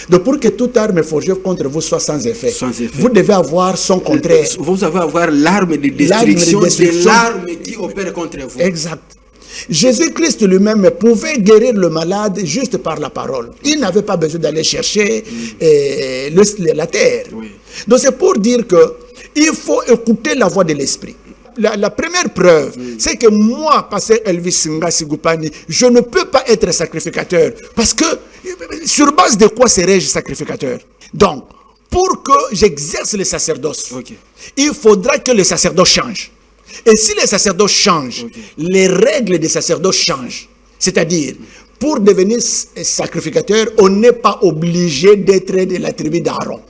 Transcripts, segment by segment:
Donc pour que toute arme forgée contre vous soit sans effet, vous devez avoir son contraire. Vous devez avoir l'arme de destruction, l'arme qui opère contre vous. Exact. Jésus-Christ lui-même pouvait guérir le malade juste par la parole. Il n'avait pas besoin d'aller chercher la terre. Oui. Donc c'est pour dire que il faut écouter la voix de l'esprit. La première preuve, c'est que moi, pasteur Elvis Ngassi Gupani, je ne peux pas être sacrificateur. Parce que, sur base de quoi serais-je sacrificateur? Donc, pour que j'exerce le sacerdoce, il faudra que le sacerdoce change. Et si le sacerdoce change, les règles des sacerdoces changent. C'est-à-dire, pour devenir sacrificateur, on n'est pas obligé d'être de la tribu d'Aaron.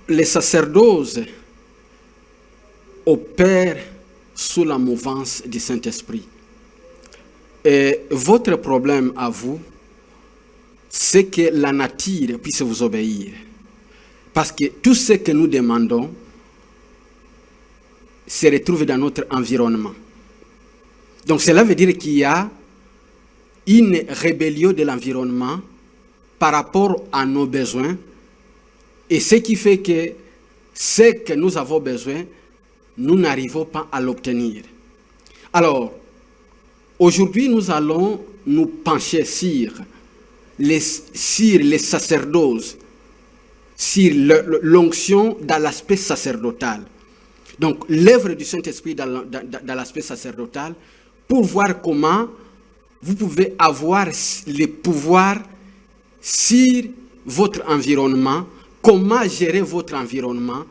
Les sacerdoces opèrent sous la mouvance du Saint-Esprit. Et votre problème à vous, c'est que la nature puisse vous obéir. Parce que tout ce que nous demandons se retrouve dans notre environnement. Donc cela veut dire qu'il y a une rébellion de l'environnement par rapport à nos besoins. Et ce qui fait que ce que nous avons besoin, nous n'arrivons pas à l'obtenir. Alors, aujourd'hui, nous allons nous pencher sur les sacerdoces, sur l'onction dans l'aspect sacerdotal. Donc, l'œuvre du Saint-Esprit dans l'aspect sacerdotal, pour voir comment vous pouvez avoir les pouvoirs sur votre environnement, comment gérer votre environnement.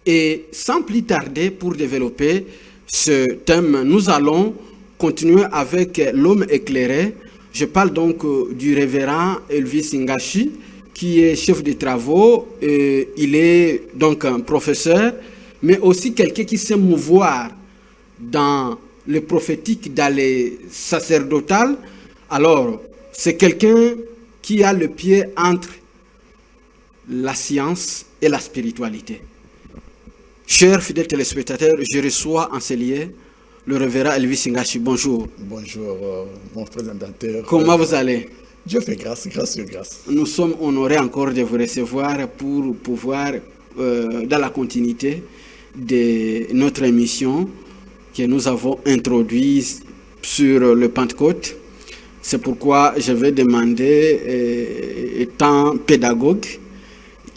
Et sans plus tarder, pour développer ce thème, nous allons continuer avec l'homme éclairé. Je parle donc du révérend Elvis Ngassi, qui est chef de travaux. Il est donc un professeur, mais aussi quelqu'un qui sait mouvoir dans le prophétique, dans les sacerdotales. Alors, c'est quelqu'un qui a le pied entre la science et la spiritualité. Chers fidèles téléspectateurs, je reçois en ce lieu le révérend Elvis Ngassi. Bonjour. Bonjour, mon présentateur. Comment vous allez? Dieu fait grâce, grâce sur grâce. Nous sommes honorés encore de vous recevoir pour pouvoir, dans la continuité de notre émission que nous avons introduite sur le Pentecôte. C'est pourquoi je vais demander, étant pédagogue,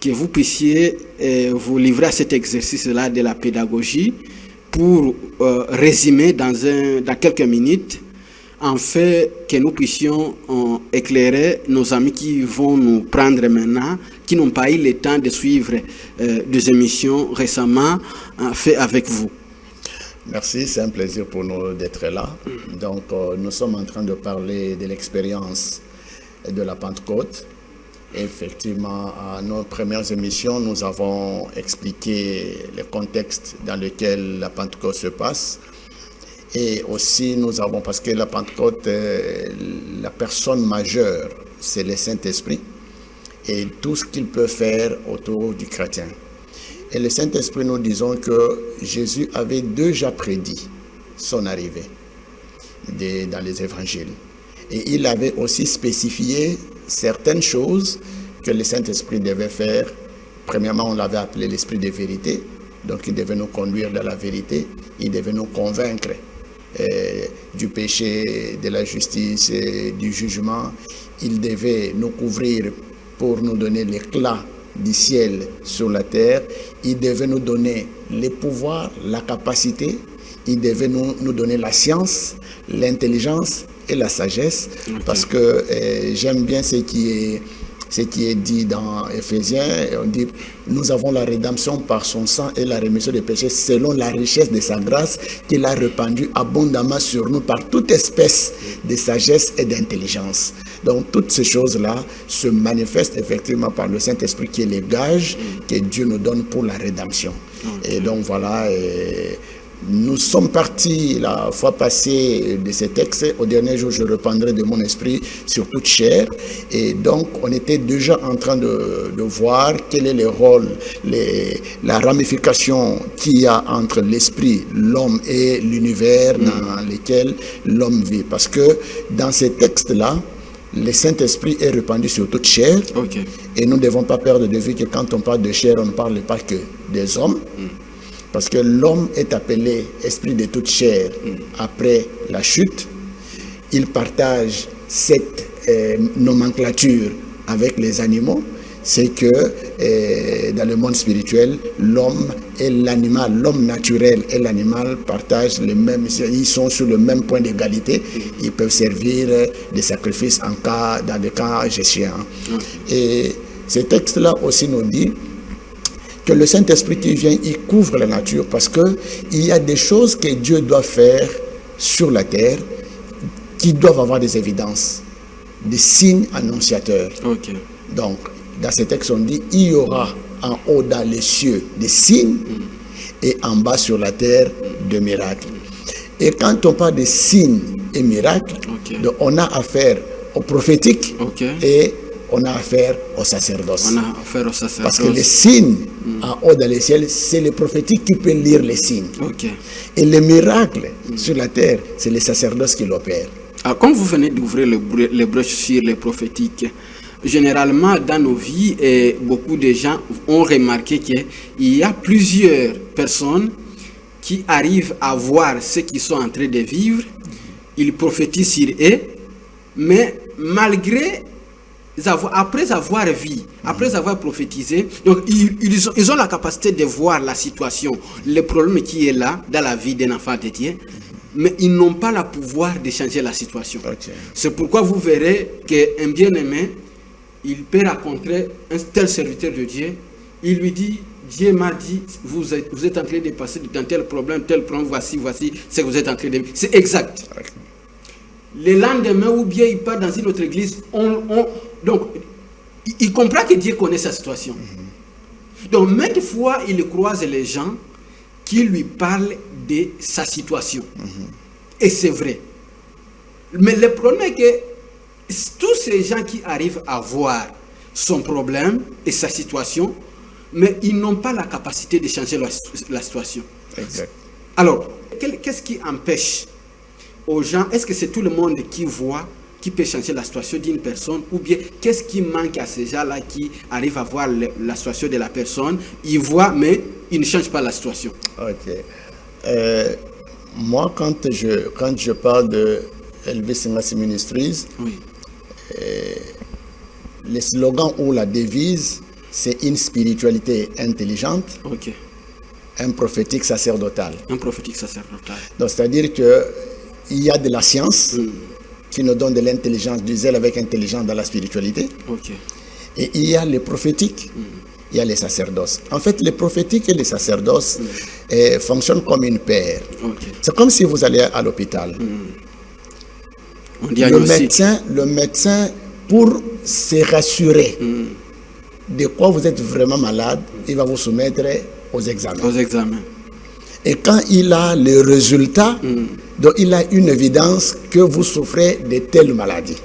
que vous puissiez vous livrer à cet exercice-là de la pédagogie pour résumer dans quelques minutes, en fait que nous puissions éclairer nos amis qui vont nous prendre maintenant, qui n'ont pas eu le temps de suivre des émissions récemment faites avec vous. Merci, c'est un plaisir pour nous d'être là. Donc, nous sommes en train de parler de l'expérience de la Pentecôte. Effectivement, à nos premières émissions, nous avons expliqué le contexte dans lequel la Pentecôte se passe. Et aussi, nous avons, parce que la Pentecôte, la personne majeure, c'est le Saint-Esprit et tout ce qu'il peut faire autour du chrétien. Et le Saint-Esprit, nous disons que Jésus avait déjà prédit son arrivée dans les évangiles. Et il avait aussi spécifié certaines choses que le Saint-Esprit devait faire. Premièrement, on l'avait appelé l'esprit de vérité. Donc, il devait nous conduire dans la vérité. Il devait nous convaincre du péché, de la justice, du jugement. Il devait nous couvrir pour nous donner l'éclat du ciel sur la terre. Il devait nous donner les pouvoirs, la capacité. Il devait nous donner la science, l'intelligence et la sagesse. Okay. Parce que j'aime bien ce qui est ce qui est dit dans Éphésiens. On dit, nous avons la rédemption par son sang et la rémission des péchés selon la richesse de sa grâce qu'il a répandue abondamment sur nous par toute espèce de sagesse et d'intelligence. Donc toutes ces choses-là se manifestent effectivement par le Saint-Esprit qui est le gage que Dieu nous donne pour la rédemption. Et donc voilà, nous sommes partis la fois passée de ces textes. Au dernier jour, je reprendrai de mon esprit sur toute chair. Et donc, on était déjà en train de voir quel est le rôle, la ramification qu'il y a entre l'esprit, l'homme et l'univers dans lequel l'homme vit. Parce que dans ces textes-là, le Saint-Esprit est répandu sur toute chair. Et nous ne devons pas perdre de vue que quand on parle de chair, on ne parle pas que des hommes. Parce que l'homme est appelé esprit de toute chair après la chute. Il partage cette nomenclature avec les animaux. C'est que dans le monde spirituel, l'homme et l'animal, l'homme naturel et l'animal partagent les mêmes, ils sont sur le même point d'égalité. Ils peuvent servir de sacrifice dans des cas gestions. Et ce texte-là aussi nous dit que le Saint-Esprit qui vient, il couvre la nature parce qu'il y a des choses que Dieu doit faire sur la terre qui doivent avoir des évidences, des signes annonciateurs. Donc, dans ce texte, on dit, il y aura en haut dans les cieux des signes et en bas sur la terre des miracles. Et quand on parle de signes et miracles, donc on a affaire au prophétique et on a affaire au sacerdoce. Parce que les signes en haut dans les ciels, c'est le prophétique qui peut lire les signes. Et les miracles sur la terre, c'est les sacerdoces qui l'opèrent. Alors, comme vous venez d'ouvrir les brèches sur les prophétiques, généralement dans nos vies, beaucoup de gens ont remarqué qu'il y a plusieurs personnes qui arrivent à voir ce qu'ils sont en train de vivre. Ils prophétisent sur eux, mais après avoir vu, après avoir prophétisé, donc ils ont la capacité de voir la situation, le problème qui est là dans la vie d'un enfant de Dieu, mais ils n'ont pas le pouvoir de changer la situation. C'est pourquoi vous verrez qu'un bien-aimé, il peut rencontrer un tel serviteur de Dieu, il lui dit, Dieu m'a dit, vous êtes en train de passer dans tel problème, voici ce que vous êtes en train de vivre. C'est exact. Le lendemain, ou bien il part dans une autre église, donc il comprend que Dieu connaît sa situation. Donc maintes fois, il croise les gens qui lui parlent de sa situation. Et c'est vrai. Mais le problème est que tous ces gens qui arrivent à voir son problème et sa situation, mais ils n'ont pas la capacité de changer la situation. Alors, qu'est-ce qui empêche aux gens, est-ce que c'est tout le monde qui voit, qui peut changer la situation d'une personne, ou bien qu'est-ce qui manque à ces gens-là qui arrivent à voir la situation de la personne, ils voient, mais ils ne changent pas la situation? Moi, quand je parle de Elvis Selassie Ministries, le slogan ou la devise, c'est une spiritualité intelligente, un prophétique sacerdotal. Donc, c'est-à-dire que il y a de la science qui nous donne de l'intelligence, du zèle avec intelligence dans la spiritualité. Et il y a les prophétiques, il y a les sacerdoces. En fait, les prophétiques et les sacerdoces fonctionnent comme une paire. C'est comme si vous allez à l'hôpital. Le médecin, pour se rassurer de quoi vous êtes vraiment malade, il va vous soumettre aux examens. Et quand il a le résultat, donc il a une évidence que vous souffrez de telle maladie.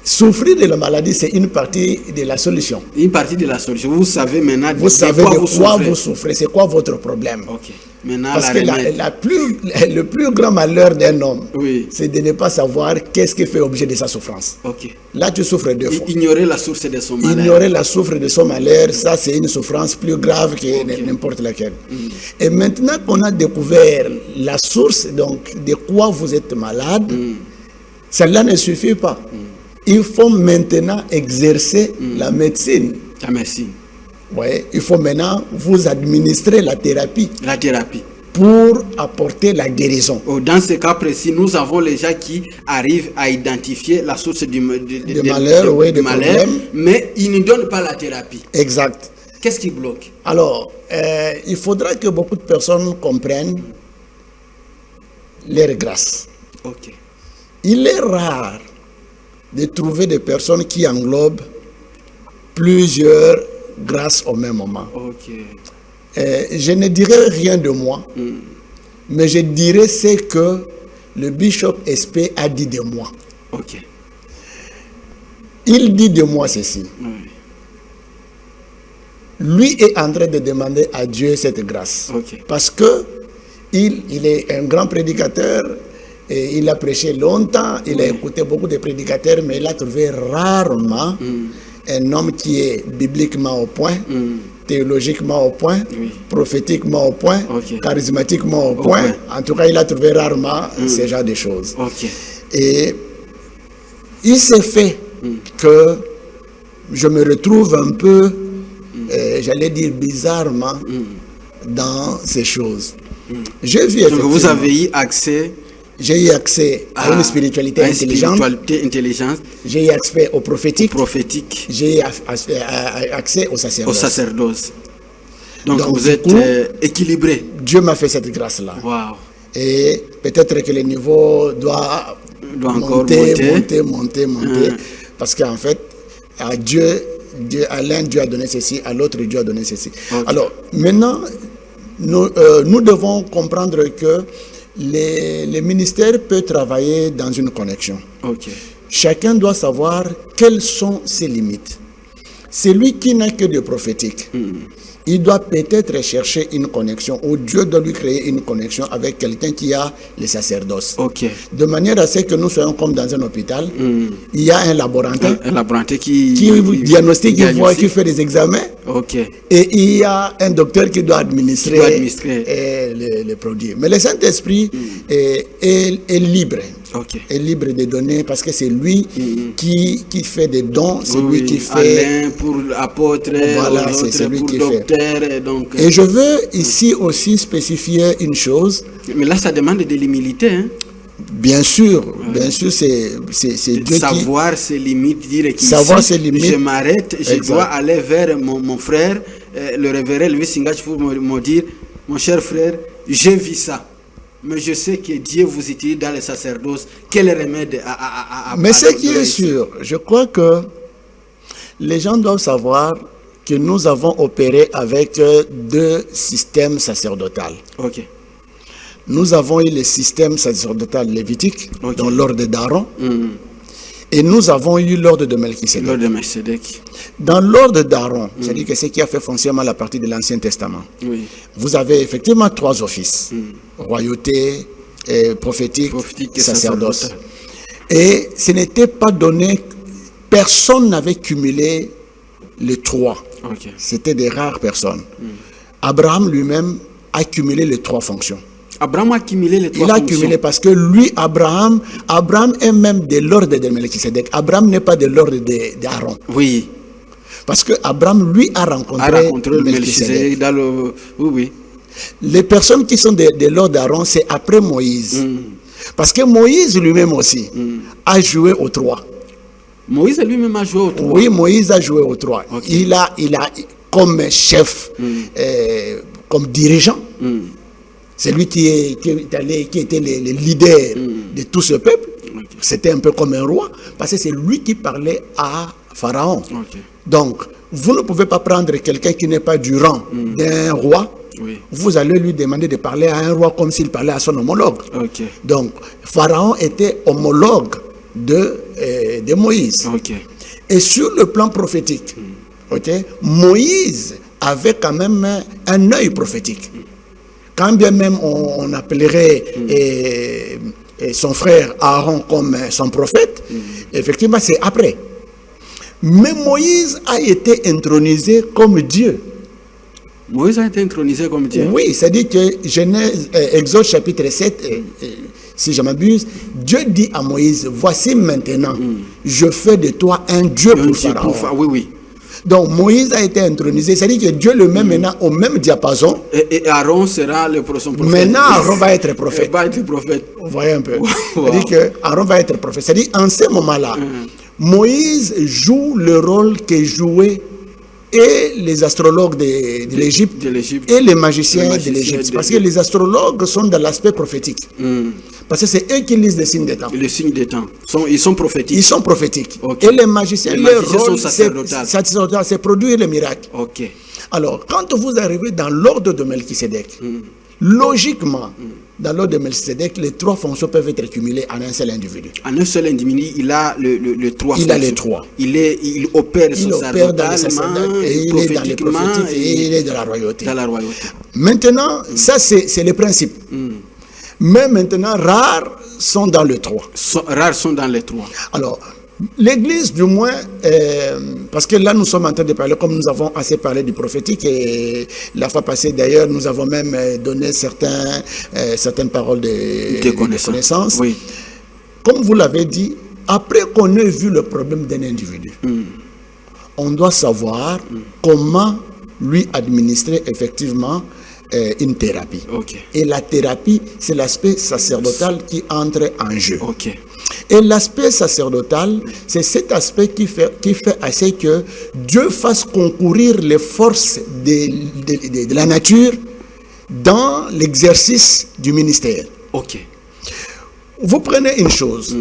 Souffrir de la maladie, c'est une partie de la solution. Une partie de la solution. Vous savez maintenant vous savez de quoi vous souffrez, c'est quoi votre problème. Parce que le plus grand malheur d'un homme, c'est de ne pas savoir qu'est-ce qui fait objet de sa souffrance. Là, tu souffres deux fois. Ignorer la source de son malheur. Ignorer la source de son malheur, ça c'est une souffrance plus grave que n'importe laquelle. Et maintenant qu'on a découvert la source, donc de quoi vous êtes malade, cela ne suffit pas. Il faut maintenant exercer la médecine. La médecine. Il faut maintenant vous administrer la thérapie. pour apporter la guérison. Dans ce cas précis, nous avons les gens qui arrivent à identifier la source du malheur, mais ils ne donnent pas la thérapie. Exact. Qu'est-ce qui bloque? Alors, il faudra que beaucoup de personnes comprennent leur grâce. Ok. Il est rare de trouver des personnes qui englobent plusieurs grâces au même moment. Ok. Je ne dirai rien de moi, mais je dirai ce que le bishop SP a dit de moi. Ok. Il dit de moi ceci. Lui est en train de demander à Dieu cette grâce. Ok. Parce que il est un grand prédicateur, et il a prêché longtemps, il a écouté beaucoup de prédicateurs, mais il a trouvé rarement un homme qui est bibliquement au point, théologiquement au point, prophétiquement au point, charismatiquement au point. En tout cas, il a trouvé rarement ce genre de choses. Et il s'est fait que je me retrouve un peu, j'allais dire bizarrement, dans ces choses. J'ai vu donc vous avez eu accès. J'ai eu accès à une spiritualité intelligente. J'ai eu accès au prophétique. J'ai eu accès au sacerdoce. Donc vous êtes équilibré. Dieu m'a fait cette grâce-là. Wow. Et peut-être que le niveau doit monter. Parce qu'en fait, à l'un Dieu a donné ceci, à l'autre Dieu a donné ceci. Okay. Alors maintenant, nous devons comprendre que les ministères peuvent travailler dans une connexion. Okay. Chacun doit savoir quelles sont ses limites. Celui qui n'a que de prophétique, il doit peut-être chercher une connexion, ou Dieu doit lui créer une connexion avec quelqu'un qui a le sacerdoce. Okay. De manière à ce que nous soyons comme dans un hôpital, il y a un laborantin, qui diagnostique, qui fait des examens, et il y a un docteur qui doit administrer les produits. Mais le Saint-Esprit est libre. Est libre de donner parce que c'est lui qui fait des dons, c'est lui qui fait. Alain pour l'apôtre, voilà, c'est lui qui docteur, fait. Donc, et je veux ici aussi spécifier une chose. Mais là, ça demande de l'humilité. Hein? Bien sûr, c'est Dieu savoir ses limites, dire que je m'arrête, je dois aller vers mon frère, le révérend Louis Singach, pour me dire, mon cher frère, j'ai vu ça. Mais je sais que Dieu vous utilise dans le sacerdoce. Quel remède à Mais ce qui est sûr, je crois que les gens doivent savoir que nous avons opéré avec deux systèmes sacerdotaux. Nous avons eu le système sacerdotal lévitique, dans l'ordre d'Aaron, et nous avons eu l'ordre de Melchisédek. Dans l'ordre d'Aaron, c'est-à-dire que ce qui a fait foncièrement la partie de l'Ancien Testament, vous avez effectivement trois offices, royauté, prophétique et sacerdoce. Et ce n'était pas donné, personne n'avait cumulé les trois. C'était des rares personnes. Abraham lui-même a cumulé les trois fonctions. Abraham a cumulé les trois fonctions. Il a cumulé parce que lui, Abraham est même de l'ordre de Melchisédek. Abraham n'est pas de l'ordre d'Aaron. Oui. Parce que Abraham, lui, a rencontré Melchisédek. Les personnes qui sont de l'ordre d'Aaron, c'est après Moïse. Parce que Moïse lui-même aussi a joué aux trois. Moïse lui-même a joué aux trois. Oui, Moïse a joué aux trois. Il a comme chef, comme dirigeant. C'est lui qui était le leader de tout ce peuple. C'était un peu comme un roi, parce que c'est lui qui parlait à Pharaon. Donc, vous ne pouvez pas prendre quelqu'un qui n'est pas du rang d'un roi. Vous allez lui demander de parler à un roi comme s'il parlait à son homologue. Donc, Pharaon était homologue de Moïse. Et sur le plan prophétique, Moïse avait quand même un œil prophétique. Quand bien même on appellerait son frère Aaron comme son prophète, effectivement c'est après. Mais Moïse a été intronisé comme Dieu. Moïse a été intronisé comme Dieu. Oui, c'est-à-dire que Genèse, Exode chapitre 7, si je m'abuse, Dieu dit à Moïse, voici maintenant, je fais de toi un Dieu pour Pharaon. Donc Moïse a été intronisé, c'est-à-dire que Dieu le met maintenant au même diapason. Et Aaron sera le prochain prophète. Maintenant, Aaron va être prophète. Va être prophète. Vous voyez un peu. C'est-à-dire que Aaron va être prophète. C'est-à-dire en ce moment-là, Moïse joue le rôle que jouaient et les astrologues de l'Égypte et les magiciens de l'Égypte. Parce que les astrologues sont dans l'aspect prophétique. Parce que c'est eux qui lisent les signes des temps. Les signes des temps. Ils sont prophétiques. Ils sont prophétiques. Okay. Et les magiciens, leur rôle, sont c'est produire les miracles. Okay. Alors, quand vous arrivez dans l'ordre de Melchisédek, logiquement, dans l'ordre de Melchisédek, les trois fonctions peuvent être cumulées en un seul individu. En un seul individu, il a le trois fonctions. Il a les trois. Il opère sacerdotalement, et il est dans les prophétiques, et il est dans la royauté. Maintenant, ça c'est le principe. Mais maintenant, rares sont dans le 3. Rares sont dans les 3. Alors, l'Église, du moins, parce que là, nous sommes en train de parler, comme nous avons assez parlé du prophétique, et la fois passée, d'ailleurs, nous avons même donné certaines paroles de connaissance. Oui. Comme vous l'avez dit, après qu'on ait vu le problème d'un individu, on doit savoir comment lui administrer effectivement une thérapie. Okay. Et la thérapie, c'est l'aspect sacerdotal qui entre en jeu. Okay. Et l'aspect sacerdotal, c'est cet aspect qui fait assez que Dieu fasse concourir les forces de la nature dans l'exercice du ministère. Okay. Vous prenez une chose.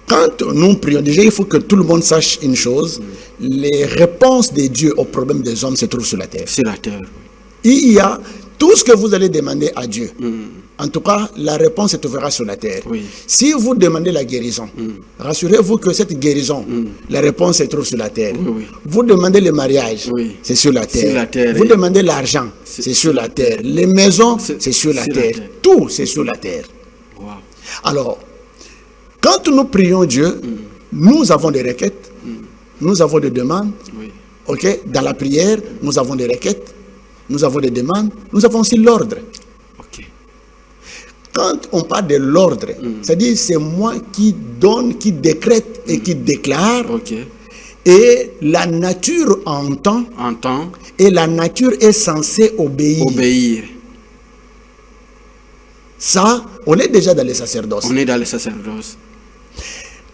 Quand nous prions, déjà il faut que tout le monde sache une chose. Les réponses de Dieu aux problèmes des hommes se trouvent sur la terre. Sur la terre. Il y a tout ce que vous allez demander à Dieu. En tout cas, la réponse se trouvera sur la terre. Oui. Si vous demandez la guérison, rassurez-vous que cette guérison, la réponse se trouve sur la terre. Oui. Vous demandez le mariage, c'est sur la terre. Vous demandez l'argent, c'est sur la terre. Les maisons, c'est sur la terre. Tout, c'est sur la terre. Wow. Alors, quand nous prions Dieu, nous avons des requêtes, nous avons des demandes. Oui. Okay? Dans la prière, nous avons des requêtes. Nous avons des demandes, nous avons aussi l'ordre. Okay. Quand on parle de l'ordre, c'est-à-dire c'est moi qui donne, qui décrète et qui déclare. Okay. Et la nature entend. Et la nature est censée obéir. Ça, on est déjà dans les sacerdoces. On est dans les sacerdoces.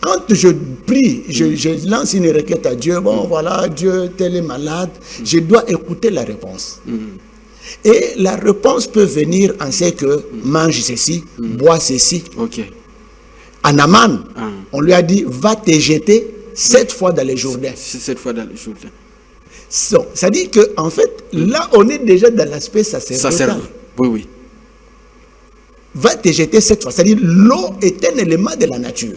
Quand je prie, je lance une requête à Dieu, bon voilà, Dieu, tel est malade, je dois écouter la réponse. Et la réponse peut venir en ce que mange ceci, bois ceci. Okay. En Aman, on lui a dit, va te jeter 7 fois dans les Jourdains. 7 fois dans les Jourdains. Ça dit que en fait, là, on est déjà dans l'aspect sacerdotal. Oui. Va te jeter 7 fois. C'est-à-dire l'eau est un élément de la nature.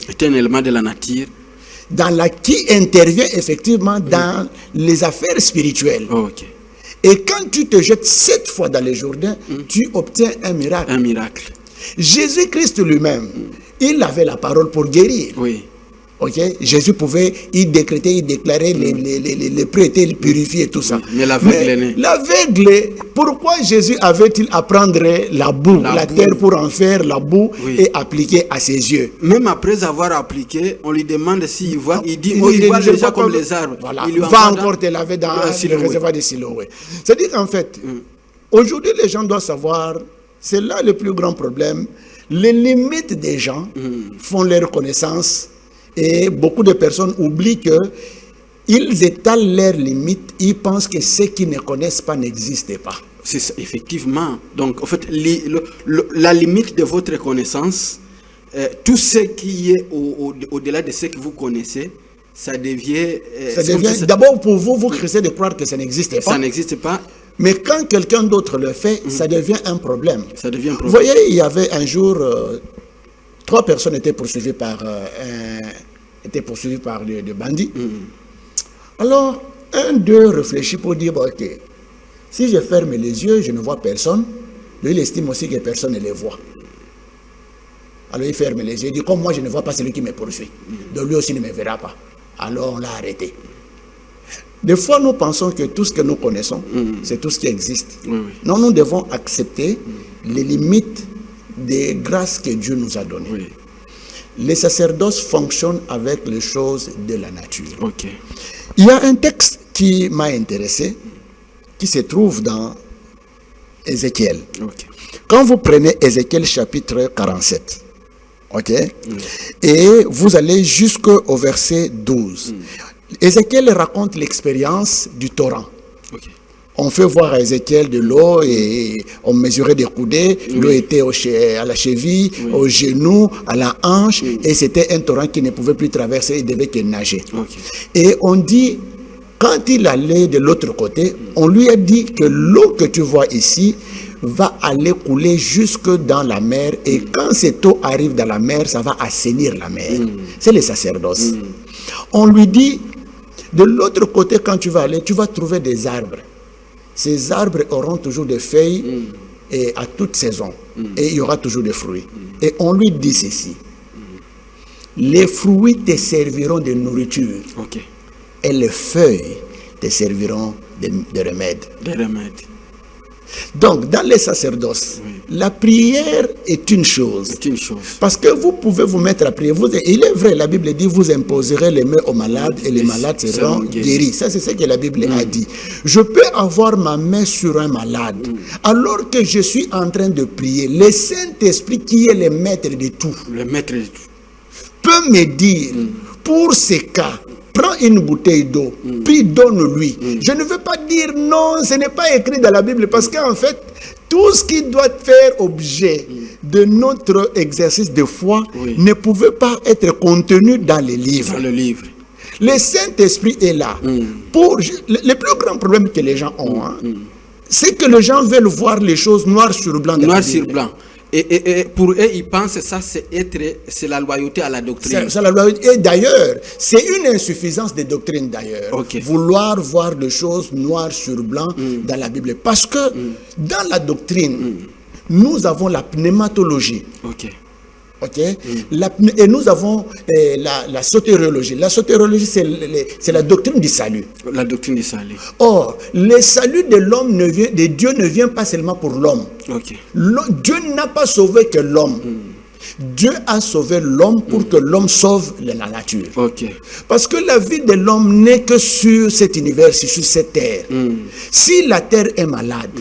Qui intervient effectivement dans les affaires spirituelles. Okay. Et quand tu te jettes 7 fois dans les Jourdains, tu obtiens un miracle. Jésus-Christ lui-même, il avait la parole pour guérir. Oui. Okay? Jésus pouvait y décréter, y déclarer les prêter, les purifier, tout ça. Mais l'aveugle, pourquoi Jésus avait-il à prendre la boue, la terre pour en faire la boue et appliquer à ses yeux? Même après avoir appliqué, on lui demande s'il voit, il dit, il voit déjà comme les arbres. Voilà. Il va encore te laver dans le réservoir de Siloé. C'est-à-dire qu'en fait, aujourd'hui les gens doivent savoir, c'est là le plus grand problème, les limites des gens font leur connaissance. Et beaucoup de personnes oublient qu'ils étalent leurs limites, ils pensent que ce qu'ils ne connaissent pas n'existe pas. C'est ça, effectivement. Donc, en fait, la limite de votre connaissance, tout ce qui est au-delà de ce que vous connaissez, ça devient... D'abord, pour vous, vous crissez de croire que ça n'existe pas. Ça n'existe pas. Mais quand quelqu'un d'autre le fait, ça devient un problème. Ça devient un problème. Vous voyez, il y avait un jour... 3 personnes étaient poursuivies par des bandits. Alors, un d'eux réfléchit pour dire, bon, ok, si je ferme les yeux, je ne vois personne. Lui, il estime aussi que personne ne les voit. Alors, il ferme les yeux, il dit, comme moi, je ne vois pas celui qui me poursuit. Donc, lui aussi ne me verra pas. Alors, on l'a arrêté. Des fois, nous pensons que tout ce que nous connaissons, c'est tout ce qui existe. Non, nous devons accepter les limites des grâces que Dieu nous a données. les sacerdoces fonctionnent avec les choses de la nature. Ok. Il y a un texte qui m'a intéressé, qui se trouve dans Ézéchiel. Ok. Quand vous prenez Ézéchiel chapitre 47, ok, et vous allez jusqu'au verset 12, Ézéchiel raconte l'expérience du torrent. Ok. On fait voir à Ézéchiel de l'eau et on mesurait des coudées. L'eau était à la cheville, au genou, à la hanche. Et c'était un torrent qui ne pouvait plus traverser, il devait que nager. Ok. Et on dit, quand il allait de l'autre côté, on lui a dit que l'eau que tu vois ici va aller couler jusque dans la mer. Et quand cette eau arrive dans la mer, ça va assainir la mer. C'est le sacerdoce. On lui dit, de l'autre côté, quand tu vas aller, tu vas trouver des arbres. Ces arbres auront toujours des feuilles et à toute saison. Et il y aura toujours des fruits. Et on lui dit ceci. Les fruits te serviront de nourriture. Ok. Et les feuilles te serviront de remède. Des remèdes. Donc, dans les sacerdoces, la prière est une chose. C'est une chose. Parce que vous pouvez vous mettre à prier. Il est vrai, la Bible dit, vous imposerez les mains aux malades et les malades seront guéris. Ça, c'est ce que la Bible a dit. Je peux avoir ma main sur un malade. Alors que je suis en train de prier, le Saint-Esprit, qui est le maître de tout, Le maître de tout. peut me dire, pour ces cas, prends une bouteille d'eau, puis donne-lui. Je ne veux pas dire non, ce n'est pas écrit dans la Bible, parce qu'en fait, tout ce qui doit faire objet de notre exercice de foi ne pouvait pas être contenu dans les livres. Dans le livre. Le Saint-Esprit est là. Le plus grand problème que les gens ont, c'est que les gens veulent voir les choses noir sur blanc. Noir sur blanc. Et pour eux, ils pensent que ça, c'est la loyauté à la doctrine. C'est la loyauté. Et d'ailleurs, c'est une insuffisance des doctrines d'ailleurs. Ok. Vouloir voir des choses noir sur blanc dans la Bible. Parce que dans la doctrine, nous avons la pneumatologie. Ok. Ok. Et nous avons la sotériologie. La sotériologie, c'est la doctrine du salut. La doctrine du salut. Or, le salut de l'homme de Dieu ne vient pas seulement pour l'homme. Ok. Dieu n'a pas sauvé que l'homme. Dieu a sauvé l'homme pour que l'homme sauve la nature. Ok. Parce que la vie de l'homme n'est que sur cet univers, sur cette terre. Si la terre est malade,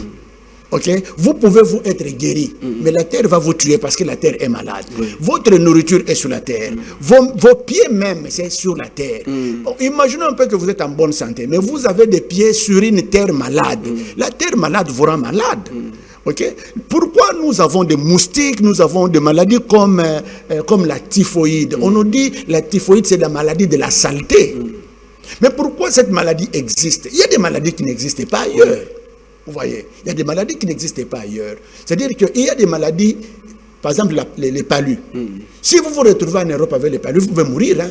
ok, vous pouvez vous être guéri, mais la terre va vous tuer parce que la terre est malade. Votre nourriture est sur la terre. Vos pieds même, c'est sur la terre. Bon, imaginez un peu que vous êtes en bonne santé, mais vous avez des pieds sur une terre malade. La terre malade vous rend malade. Okay? Pourquoi nous avons des moustiques, nous avons des maladies comme la typhoïde? On nous dit la typhoïde, c'est la maladie de la saleté. Mais pourquoi cette maladie existe? Il y a des maladies qui n'existent pas ailleurs. Vous voyez, il y a des maladies qui n'existent pas ailleurs. C'est-à-dire qu'il y a des maladies, par exemple les palus. Si vous vous retrouvez en Europe avec les palus, vous pouvez mourir. Hein?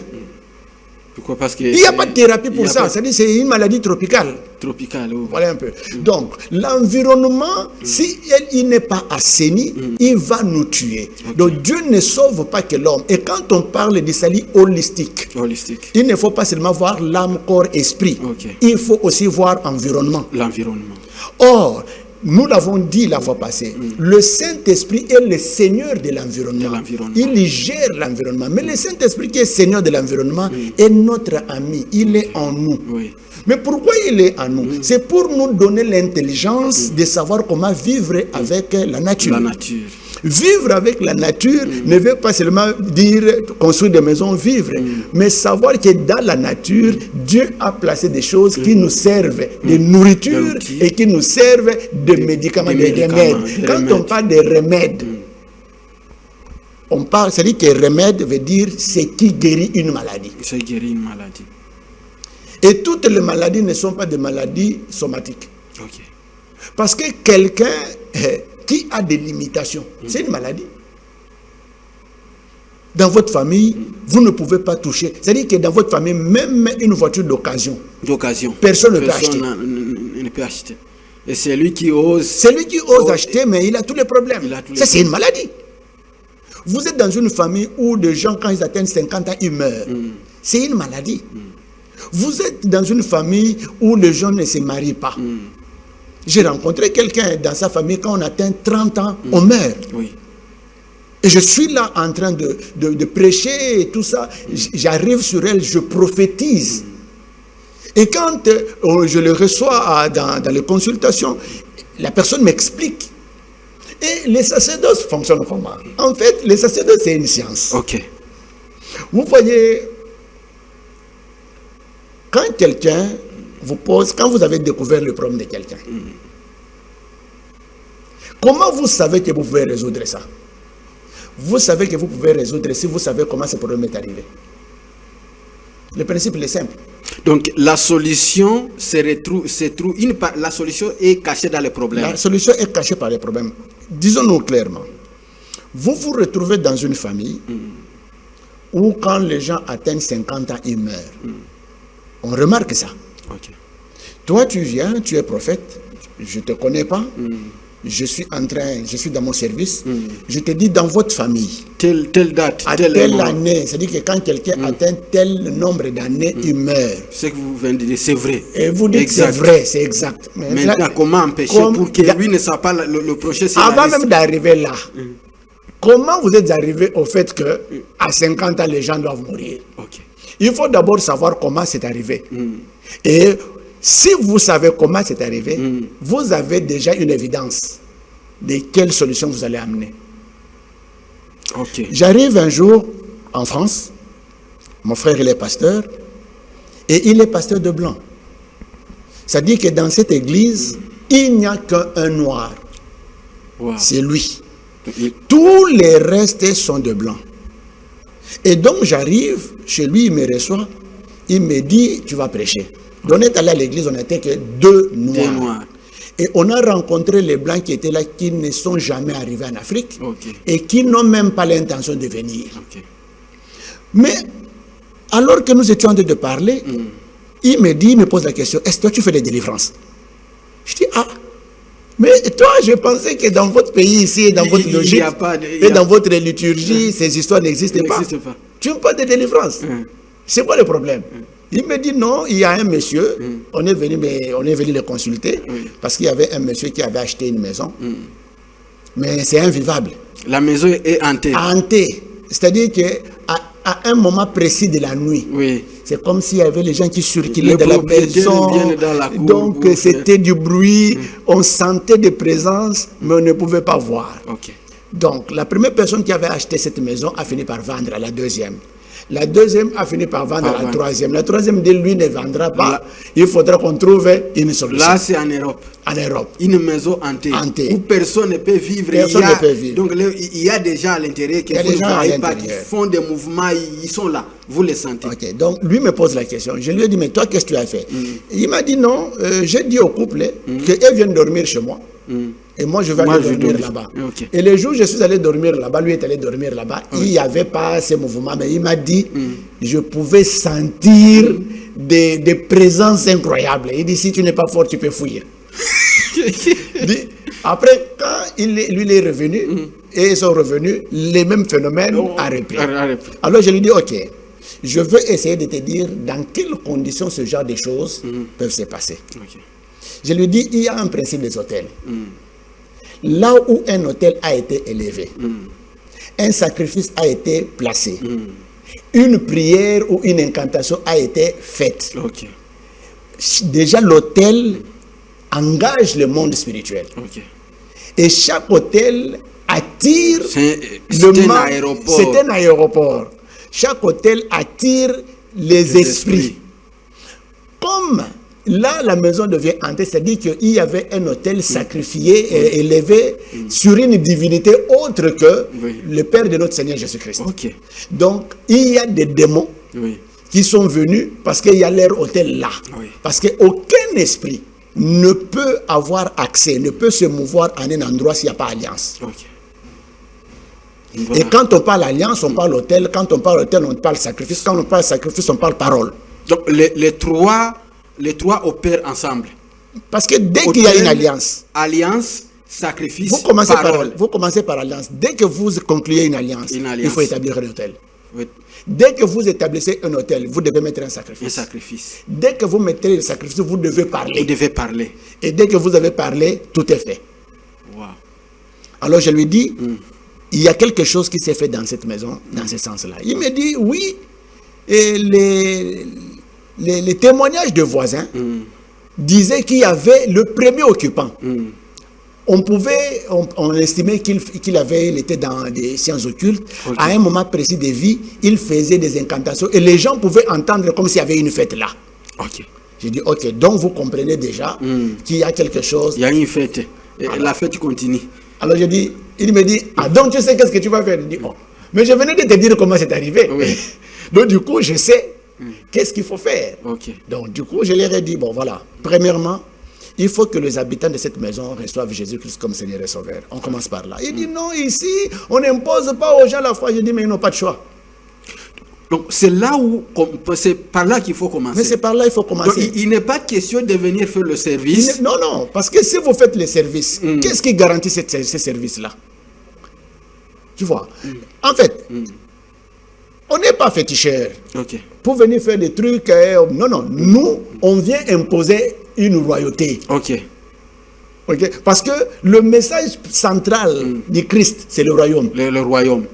Pourquoi? Parce que il n'y a pas de thérapie pour ça. C'est-à-dire que c'est une maladie tropicale. Tropicale, oui. Voilà un peu. Donc, l'environnement, si il n'est pas assaini, il va nous tuer. Donc, Dieu ne sauve pas que l'homme. Et quand on parle du salut holistique, il ne faut pas seulement voir l'âme, corps, esprit. Il faut aussi voir environnement. L'environnement. Or, nous l'avons dit la fois passée, le Saint-Esprit est le Seigneur de l'environnement. Il gère l'environnement. Mais le Saint-Esprit qui est Seigneur de l'environnement est notre ami. Il est en nous. Mais pourquoi il est en nous? C'est pour nous donner l'intelligence de savoir comment vivre avec la nature. Vivre avec la nature ne veut pas seulement dire construire des maisons, vivre, mais savoir que dans la nature, Dieu a placé des choses qui nous servent de nourriture et qui nous servent de médicaments, de remèdes. Quand on parle de remèdes, on parle, c'est-à-dire que remède veut dire ce qui guérit une maladie. Ça guérit une maladie. Et toutes les maladies ne sont pas des maladies somatiques. Parce que quelqu'un qui a des limitations, c'est une maladie. Dans votre famille, vous ne pouvez pas toucher. C'est-à-dire que dans votre famille, même une voiture d'occasion, personne ne peut acheter. Ne peut acheter. Et c'est lui qui ose. C'est lui qui ose acheter, mais il a tous les problèmes. Ça, c'est une maladie. Vous êtes dans une famille où des gens, quand ils atteignent 50 ans, ils meurent. C'est une maladie. Vous êtes dans une famille où les gens ne se marient pas. J'ai rencontré quelqu'un dans sa famille, quand on atteint 30 ans, on meurt. Et je suis là en train de prêcher et tout ça. J'arrive sur elle, je prophétise. Et quand je le reçois dans les consultations, la personne m'explique. Et les sacerdoces fonctionnent comment? En fait, les sacerdoces, c'est une science. Ok. Vous voyez, quand quelqu'un vous pose, quand vous avez découvert le problème de quelqu'un, comment vous savez que vous pouvez résoudre ça? Vous savez que vous pouvez résoudre si vous savez comment ce problème est arrivé. Le principe est simple. Donc la solution la solution est cachée dans les problèmes. La solution est cachée par les problèmes. Disons-nous clairement. Vous vous retrouvez dans une famille où quand les gens atteignent 50 ans, ils meurent. On remarque ça. Okay. Toi, tu viens, tu es prophète, je ne te connais pas, je suis dans mon service, je te dis dans votre famille, telle date, à telle année, c'est-à-dire que quand quelqu'un atteint tel nombre d'années, il meurt. Ce que vous venez de dire, c'est vrai. Et vous dites c'est vrai, c'est exact. Mais maintenant, comment empêcher pour que lui ne soit pas le prochain scénariste? Avant même d'arriver là, comment vous êtes arrivé au fait que à 50 ans, les gens doivent mourir? Okay. Il faut d'abord savoir comment c'est arrivé. Et si vous savez comment c'est arrivé, vous avez déjà une évidence de quelle solution vous allez amener. Okay. J'arrive un jour en France, mon frère il est pasteur, et il est pasteur de blanc. C'est-à-dire que dans cette église, il n'y a qu'un noir. Wow. C'est lui. Tous les restes sont de blanc. Et donc j'arrive chez lui, il me reçoit, il me dit, tu vas prêcher. Donc on est allé à l'église, on n'était que deux noirs. Et on a rencontré les blancs qui étaient là, qui ne sont jamais arrivés en Afrique, et qui n'ont même pas l'intention de venir. Mais alors que nous étions en train de parler, il me pose la question, est-ce que toi tu fais des délivrances? Je dis, ah, mais toi, je pensais que dans votre pays ici, et dans votre logique, et dans votre liturgie, ces histoires n'existent pas. Tu ne parles pas de délivrance. C'est quoi le problème? Il me dit non, il y a un monsieur, on est venu le consulter, parce qu'il y avait un monsieur qui avait acheté une maison, mais c'est invivable. La maison est hantée. Hantée. C'est-à-dire qu'à un moment précis de la nuit, c'est comme s'il y avait les gens qui circulaient dans la maison, donc c'était du bruit, on sentait des présences, mais on ne pouvait pas voir. Donc la première personne qui avait acheté cette maison a fini par vendre à la deuxième. La deuxième a fini par vendre à la troisième. La troisième de lui ne vendra pas. Il faudra qu'on trouve une solution. Là, c'est en Europe. En Europe. Une maison hantée. Où personne ne peut vivre. Personne ne peut vivre. Donc, il y a des gens à l'intérieur qui font des mouvements. Ils sont là. Vous les sentez. Ok. Donc, lui me pose la question. Je lui ai dit, mais toi, qu'est-ce que tu as fait? Il m'a dit non. J'ai dit au couple qu'eux viennent dormir chez moi. Et moi, je vais aller dormir là-bas. Et le jour où je suis allé dormir là-bas, lui est allé dormir là-bas, il n'y avait pas ces mouvements, mais il m'a dit, je pouvais sentir des présences incroyables. Il dit, si tu n'es pas fort, tu peux fuir. Après, quand lui est revenu, et ils sont revenus, les mêmes phénomènes ont repris. Alors je lui dis, ok, je veux essayer de te dire dans quelles conditions ce genre de choses peuvent se passer. Je lui dis, il y a un principe des hôtels. Là où un hôtel a été élevé, un sacrifice a été placé, une prière ou une incantation a été faite. Déjà, l'hôtel engage le monde spirituel. Et chaque hôtel attire c'est un aéroport. Chaque hôtel attire les esprits. Comme là, la maison devient hantée, c'est-à-dire qu'il y avait un hôtel sacrifié et élevé sur une divinité autre que le Père de notre Seigneur Jésus-Christ. Donc, il y a des démons qui sont venus parce qu'il y a leur hôtel là. Parce qu'aucun esprit ne peut avoir accès, ne peut se mouvoir en un endroit s'il n'y a pas alliance. Et quand on parle alliance, on parle hôtel. Quand on parle hôtel, on parle sacrifice. Quand on parle sacrifice, on parle parole. Donc, les trois opèrent ensemble. Parce que dès qu'il y a une alliance, sacrifice, vous commencez par alliance. Dès que vous concluez une alliance, il faut établir un hôtel. Dès que vous établissez un hôtel, vous devez mettre un sacrifice. Dès que vous mettez le sacrifice, vous devez parler. Et dès que vous avez parlé, tout est fait. Alors je lui dis, il y a quelque chose qui s'est fait dans cette maison, dans ce sens-là. Il me dit, oui, et les témoignages de voisins disaient qu'il y avait le premier occupant. On estimait qu'il était dans des sciences occultes. Okay. À un moment précis de vie, il faisait des incantations et les gens pouvaient entendre comme s'il y avait une fête là. Okay. J'ai dit, ok, donc vous comprenez déjà qu'il y a quelque chose. Il y a une fête. Et la fête continue. Alors je dis, il me dit, ah donc tu sais qu'est-ce que tu vas faire? Je dis, oh, mais je venais de te dire comment c'est arrivé. Oui. Donc du coup, je sais qu'est-ce qu'il faut faire. Okay. Donc du coup, je leur ai dit, bon voilà, premièrement, il faut que les habitants de cette maison reçoivent Jésus-Christ comme Seigneur et Sauveur. On commence par là. Il dit non, ici, on n'impose pas aux gens la foi. Je dis, mais ils n'ont pas de choix. Donc c'est là où, c'est par là qu'il faut commencer. Mais c'est par là qu'il faut commencer. Donc, il n'est pas question de venir faire le service. Non, non, parce que si vous faites le service, qu'est-ce qui garantit ce service-là? Tu vois? En fait, on n'est pas féticheurs. Okay. Pour venir faire des trucs, non, non, nous, on vient imposer une royauté. Ok. Parce que le message central du Christ, c'est le royaume. Le royaume.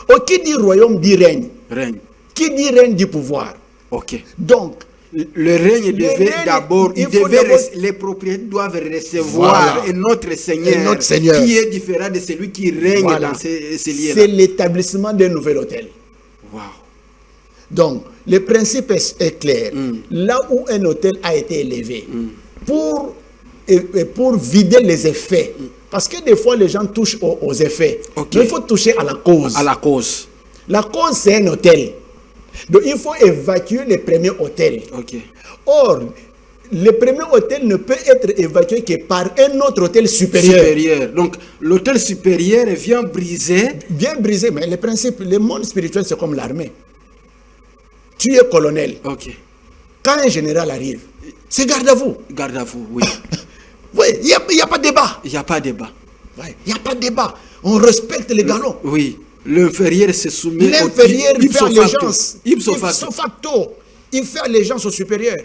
Oh, qui dit royaume dit règne. Règne. Qui dit règne dit pouvoir. Ok. Donc, le règne devait d'abord, les propriétaires doivent recevoir notre Seigneur, qui est différent de celui qui règne dans ces lieux-là. C'est l'établissement d'un nouvel hôtel. Wow. Donc, le principe est clair. Là où un hôtel a été élevé, pour vider les effets, parce que des fois les gens touchent aux effets, mais il faut toucher à la cause. À la cause. La cause, c'est un hôtel. Donc, il faut évacuer les premiers hôtels. Or, le premier hôtel ne peut être évacué que par un autre hôtel supérieur. Donc, l'hôtel supérieur vient briser. Vient briser, mais le principe, le monde spirituel, c'est comme l'armée. Tu es colonel. Quand un général arrive, c'est garde à vous. Garde à vous, oui. Oui, il n'y a pas de débat. Il n'y a pas de débat. Il n'y a pas de débat. On respecte les galons. Oui. L'inférieur se soumet au L'inférieur fait allégeance. Ipso facto. Il fait allégeance au supérieur.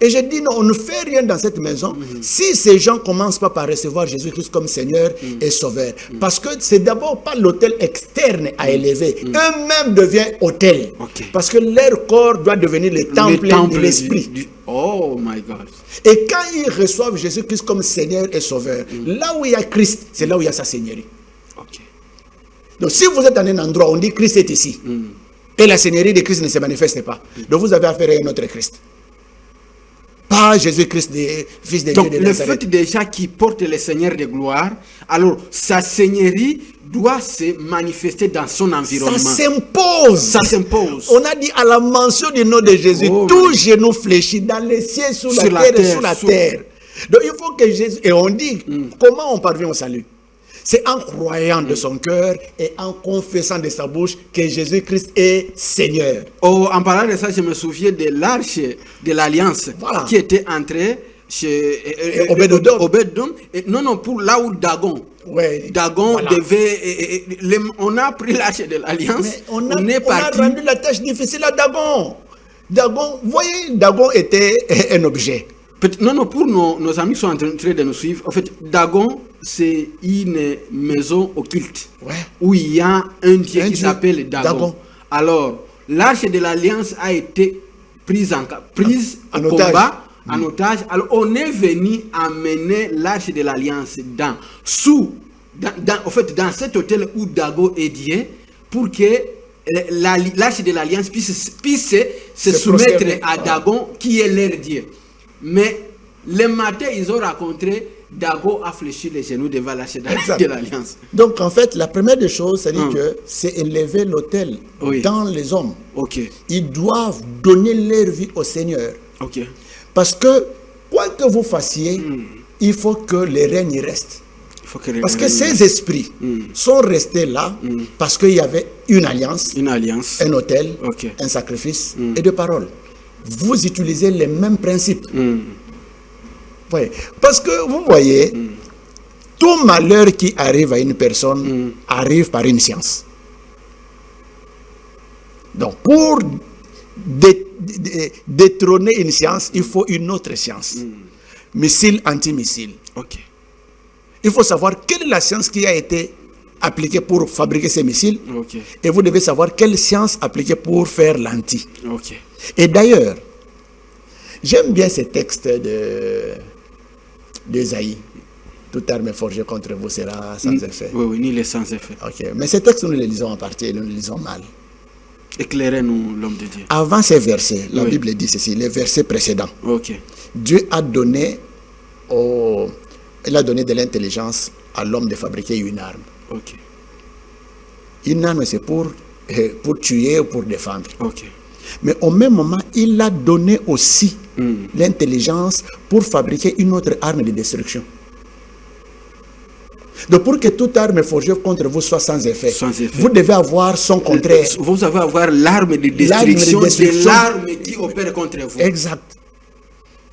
Et je dis non, on ne fait rien dans cette maison si ces gens ne commencent pas par recevoir Jésus-Christ comme Seigneur et Sauveur. Parce que c'est d'abord pas l'autel externe à élever. Eux-mêmes deviennent autel. Parce que leur corps doit devenir le temple de l'Esprit. Oh my God. Et quand ils reçoivent Jésus-Christ comme Seigneur et Sauveur, là où il y a Christ, c'est là où il y a sa Seigneurie. Donc si vous êtes dans un endroit où on dit Christ est ici, et la Seigneurie de Christ ne se manifeste pas, donc vous avez affaire à un autre Christ. Pas Jésus-Christ, fils de Dieu de Nazareth. Donc le fait déjà qu'il porte le Seigneur de gloire, alors sa Seigneurie doit se manifester dans son environnement. Ça s'impose. Ça s'impose. On a dit à la mention du nom de Jésus, tout genou fléchit dans les cieux, sous la terre et sous la terre. Donc il faut que Jésus... Et on dit, comment on parvient au salut? C'est en croyant de son cœur et en confessant de sa bouche que Jésus-Christ est Seigneur. Oh, en parlant de ça, je me souviens de l'arche de l'Alliance qui était entrée chez Obed-Edom. Non, pour là où Dagon. Dagon devait... on a pris l'arche de l'Alliance. On est parti. On a rendu la tâche difficile à Dagon. Dagon, vous voyez, Dagon était un objet. Non, pour nos amis qui sont en train de nous suivre, en fait, Dagon, c'est une maison occulte où il y a un dieu qui s'appelle Dagon. Alors, l'arche de l'Alliance a été prise en combat, en otage. Alors, on est venu amener l'arche de l'Alliance dans cet hôtel où Dagon est Dieu pour que l'arche de l'Alliance puisse se soumettre à Dagon qui est leur Dieu. Mais le matin, ils ont rencontré Dagon a fléchi les genoux devant l'arche de l'Alliance. Donc en fait, la première des choses, c'est-à-dire que c'est élever l'autel dans les hommes. Ils doivent donner leur vie au Seigneur. Parce que quoi que vous fassiez, il faut que les règnes restent. Parce que ces esprits sont restés là parce qu'il y avait une alliance, un autel, un sacrifice et deux paroles. Vous utilisez les mêmes principes. Parce que vous voyez, tout malheur qui arrive à une personne arrive par une science. Donc, pour détrôner une science, il faut une autre science. Missile, antimissile. Il faut savoir quelle est la science qui a été appliquer pour fabriquer ces missiles. Ok. Et vous devez savoir quelle science appliquer pour faire l'anti. Ok. Et d'ailleurs, j'aime bien ces textes d'Ésaïe. Toute arme forgée contre vous sera sans effet. Oui, oui, ni est sans effet. Ok. Mais ces textes, nous les lisons en partie et nous les lisons mal. Éclairez-nous, l'homme de Dieu. Avant ces versets, la Oui. Bible dit ceci, les versets précédents. Ok. Dieu a donné il a donné de l'intelligence à l'homme de fabriquer une arme. Ok. Une arme, c'est pour tuer ou pour défendre. Ok. Mais au même moment, il a donné aussi l'intelligence pour fabriquer une autre arme de destruction. Donc pour que toute arme forgée contre vous soit sans effet, vous devez avoir son contraire. Vous devez avoir l'arme de destruction de l'arme qui opère contre vous. Exact.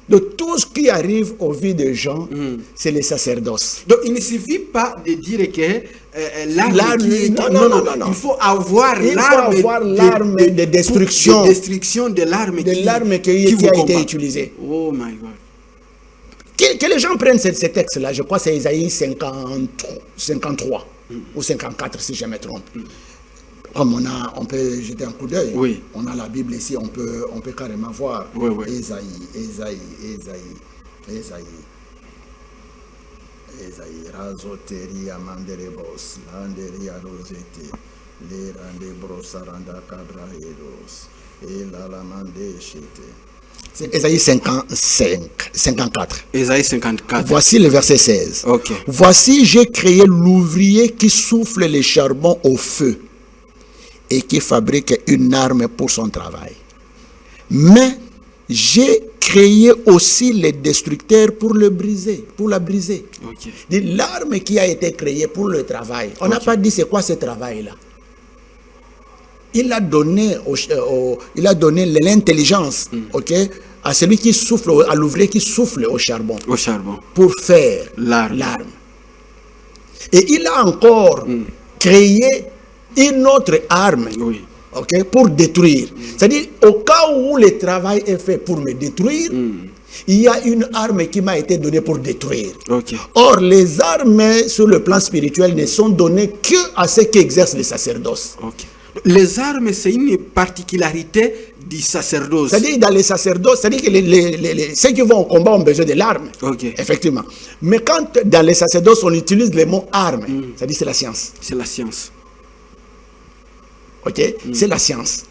Donc tout ce qui arrive aux vies de gens, c'est les sacerdoces. Donc il ne suffit pas de dire que l'arme qui... Non. Il faut avoir l'arme de destruction. De destruction de l'arme qui a été utilisée. Oh my God. Que les gens prennent ces textes-là, je crois que c'est Isaïe 53 ou 54 si je me trompe. Comme on peut jeter un coup d'œil, oui. On a la Bible ici, on peut carrément voir. Oui, oui. Isaïe, Razoteri, Amanderebos, Landeri, Arosete, Lerandebros, Aranda, Cabraedos, et Lalamande, Chete. C'est Ésaïe 54. Ésaïe 54. Voici le verset 16. Ok. Voici, j'ai créé l'ouvrier qui souffle les charbons au feu et qui fabrique une arme pour son travail. Mais j'ai créé aussi les destructeurs pour la briser. Okay. L'arme qui a été créée pour le travail. On n'a pas dit c'est quoi ce travail-là. Il a donné l'intelligence, à celui qui souffle, à l'ouvrier qui souffle au charbon. Pour faire l'arme. Et il a encore créé une autre arme. Oui. Pour détruire. C'est-à-dire, au cas où le travail est fait pour me détruire, il y a une arme qui m'a été donnée pour détruire. Or, les armes sur le plan spirituel ne sont données que à ceux qui exercent le sacerdoce. Les armes, c'est une particularité du sacerdoce. C'est-à-dire, dans les sacerdoces, c'est-à-dire que ceux qui vont au combat ont besoin de l'arme. Effectivement. Mais quand dans les sacerdoces, on utilise le mot arme, c'est-à-dire c'est la science. C'est la science. C'est la science.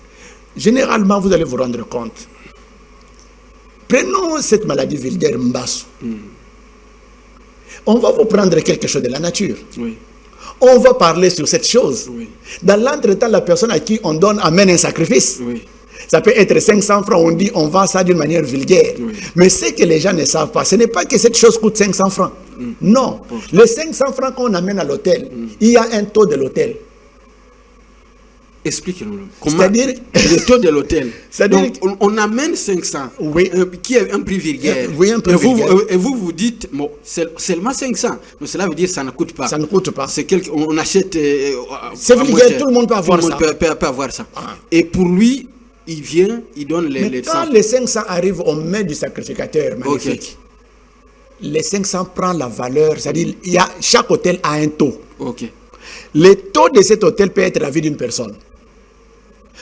Généralement, vous allez vous rendre compte. Prenons cette maladie vulgaire, Mbasso. On va vous prendre quelque chose de la nature. Oui. On va parler sur cette chose. Oui. Dans l'entretemps, la personne à qui on donne amène un sacrifice. Oui. Ça peut être 500 francs, on dit on vend ça d'une manière vulgaire. Oui. Mais ce que les gens ne savent pas, ce n'est pas que cette chose coûte 500 francs. Non. Les 500 francs qu'on amène à l'hôtel, il y a un taux de l'hôtel. Expliquez-nous. C'est-à-dire le taux de l'hôtel. Donc, on amène 500, qui est un prix vulgaire. Oui, un prix vulgaire. Et vous dites, bon, seulement 500. Donc cela veut dire que ça ne coûte pas. Ça ne coûte pas. On achète. C'est vulgaire, tout le monde peut avoir ça. Tout le monde peut avoir ça. Et pour lui, il vient, il donne les quand les 500 arrivent aux mains du sacrificateur, magnifique. Les 500 prend la valeur, c'est-à-dire chaque hôtel a un taux. Le taux de cet hôtel peut être la vie d'une personne.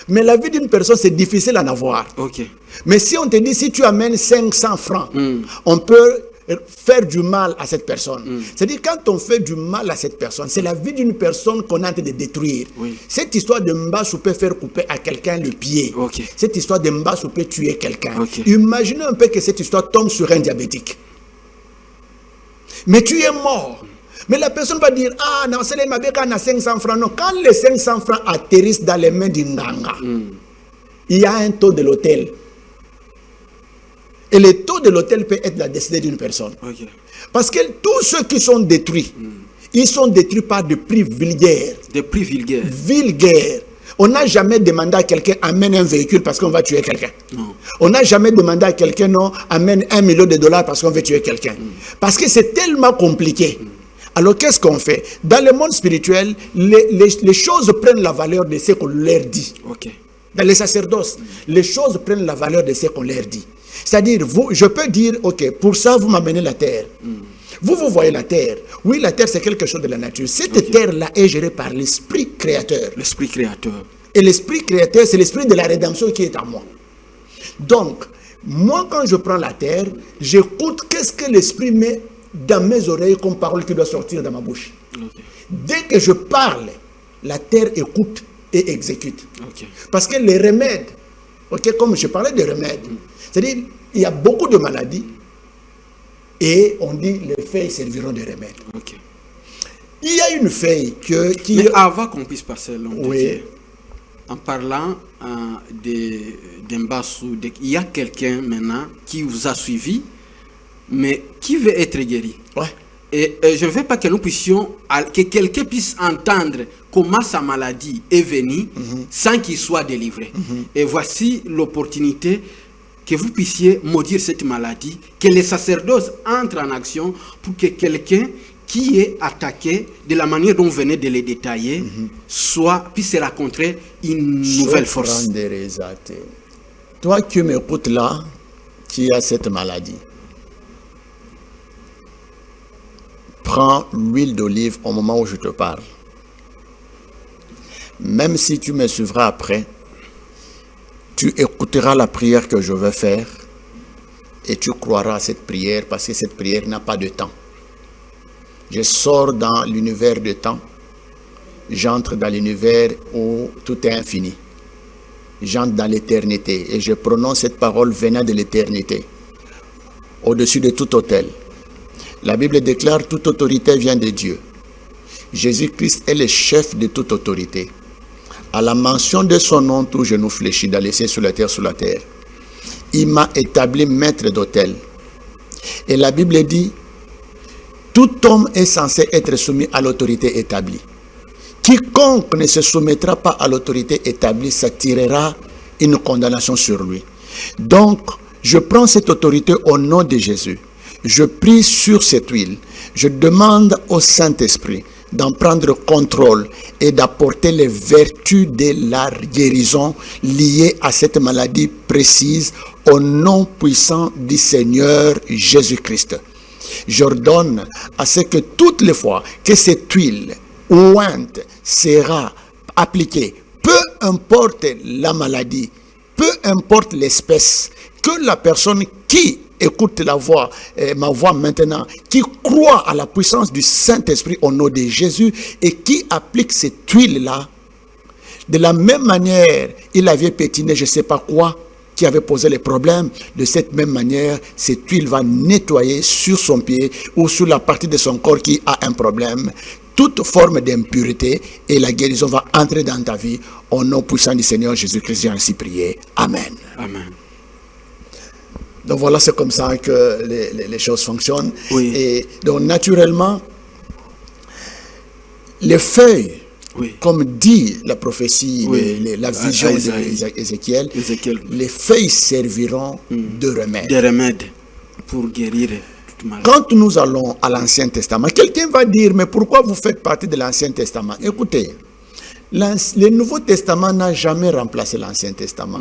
Mais la vie d'une personne, c'est difficile à en avoir. Mais si on te dit, si tu amènes 500 francs, on peut faire du mal à cette personne. C'est-à-dire, quand on fait du mal à cette personne, c'est la vie d'une personne qu'on est en train de détruire. Cette histoire de Mbassou peut faire couper à quelqu'un le pied. Cette histoire de Mbassou peut tuer quelqu'un. Imaginez un peu que cette histoire tombe sur un diabétique. Mais tu es mort. Mais la personne va dire, ah non, c'est les mabeka na 500 francs. Non, quand les 500 francs atterrissent dans les mains d'Inganga, il y a un taux de l'hôtel. Et le taux de l'hôtel peut être la destinée d'une personne. Parce que tous ceux qui sont détruits, ils sont détruits par des prix vulgaires. Des prix vulgaires. Vulgaires. On n'a jamais demandé à quelqu'un amène un véhicule parce qu'on va tuer quelqu'un. On n'a jamais demandé à quelqu'un non amène $1 million parce qu'on veut tuer quelqu'un. Parce que c'est tellement compliqué. Alors qu'est-ce qu'on fait? Dans le monde spirituel, les choses prennent la valeur de ce qu'on leur dit. Dans les sacerdoces, les choses prennent la valeur de ce qu'on leur dit. C'est-à-dire, je peux dire, ok, pour ça vous m'amenez la terre. Vous voyez la terre. Oui, la terre, c'est quelque chose de la nature. Cette terre-là est gérée par l'esprit créateur. L'esprit créateur. Et l'esprit créateur, c'est l'esprit de la rédemption qui est en moi. Donc, moi, quand je prends la terre, j'écoute qu'est-ce que l'esprit met dans mes oreilles comme parole qui doit sortir dans ma bouche. Dès que je parle, la terre écoute et exécute. Parce que les remèdes, comme je parlais des remèdes, c'est-à-dire, il y a beaucoup de maladies et on dit les feuilles serviront de remèdes. Il y a une feuille qui... Mais avant qu'on puisse passer longtemps, oui. En parlant d'Embassou, il y a quelqu'un maintenant qui vous a suivi, mais qui veut être guéri. Ouais. Et je ne veux pas que nous puissions, que quelqu'un puisse entendre comment sa maladie est venue sans qu'il soit délivré. Et voici l'opportunité que vous puissiez maudire cette maladie, que les sacerdoces entrent en action pour que quelqu'un qui est attaqué de la manière dont vous venez de les détailler puisse se rencontrer une nouvelle force. Toi qui m'écoutes là, qui as cette maladie, prends l'huile d'olive au moment où je te parle. Même si tu me suivras après, tu écouteras la prière que je vais faire et tu croiras à cette prière parce que cette prière n'a pas de temps. Je sors dans l'univers de temps, j'entre dans l'univers où tout est infini. J'entre dans l'éternité et je prononce cette parole venant de l'éternité, au-dessus de tout autel. La Bible déclare toute autorité vient de Dieu. Jésus-Christ est le chef de toute autorité. À la mention de son nom, tout genou fléchit dans les cieux, sur la terre, sous la terre. Il m'a établi maître d'autel. Et la Bible dit, tout homme est censé être soumis à l'autorité établie. Quiconque ne se soumettra pas à l'autorité établie, ça tirera une condamnation sur lui. Donc, je prends cette autorité au nom de Jésus. Je prie sur cette huile. Je demande au Saint-Esprit d'en prendre contrôle et d'apporter les vertus de la guérison liées à cette maladie précise au nom puissant du Seigneur Jésus-Christ. J'ordonne à ce que toutes les fois que cette huile ointe sera appliquée, peu importe la maladie, peu importe l'espèce, que la personne qui écoute ma voix maintenant, qui croit à la puissance du Saint-Esprit au nom de Jésus et qui applique cette huile-là, de la même manière, il avait pétiné je ne sais pas quoi, qui avait posé les problèmes, de cette même manière, cette huile va nettoyer sur son pied ou sur la partie de son corps qui a un problème, toute forme d'impureté et la guérison va entrer dans ta vie au nom puissant du Seigneur Jésus-Christ. J'ai ainsi prié. Amen. Amen. Donc voilà, c'est comme ça que les choses fonctionnent. Oui. Et donc naturellement, les feuilles, comme dit la prophétie, la vision d'Ézéchiel, les feuilles serviront de remède. De remède pour guérir toute maladie. Quand nous allons à l'Ancien Testament, quelqu'un va dire, mais pourquoi vous faites partie de l'Ancien Testament? Écoutez, le Nouveau Testament n'a jamais remplacé l'Ancien Testament.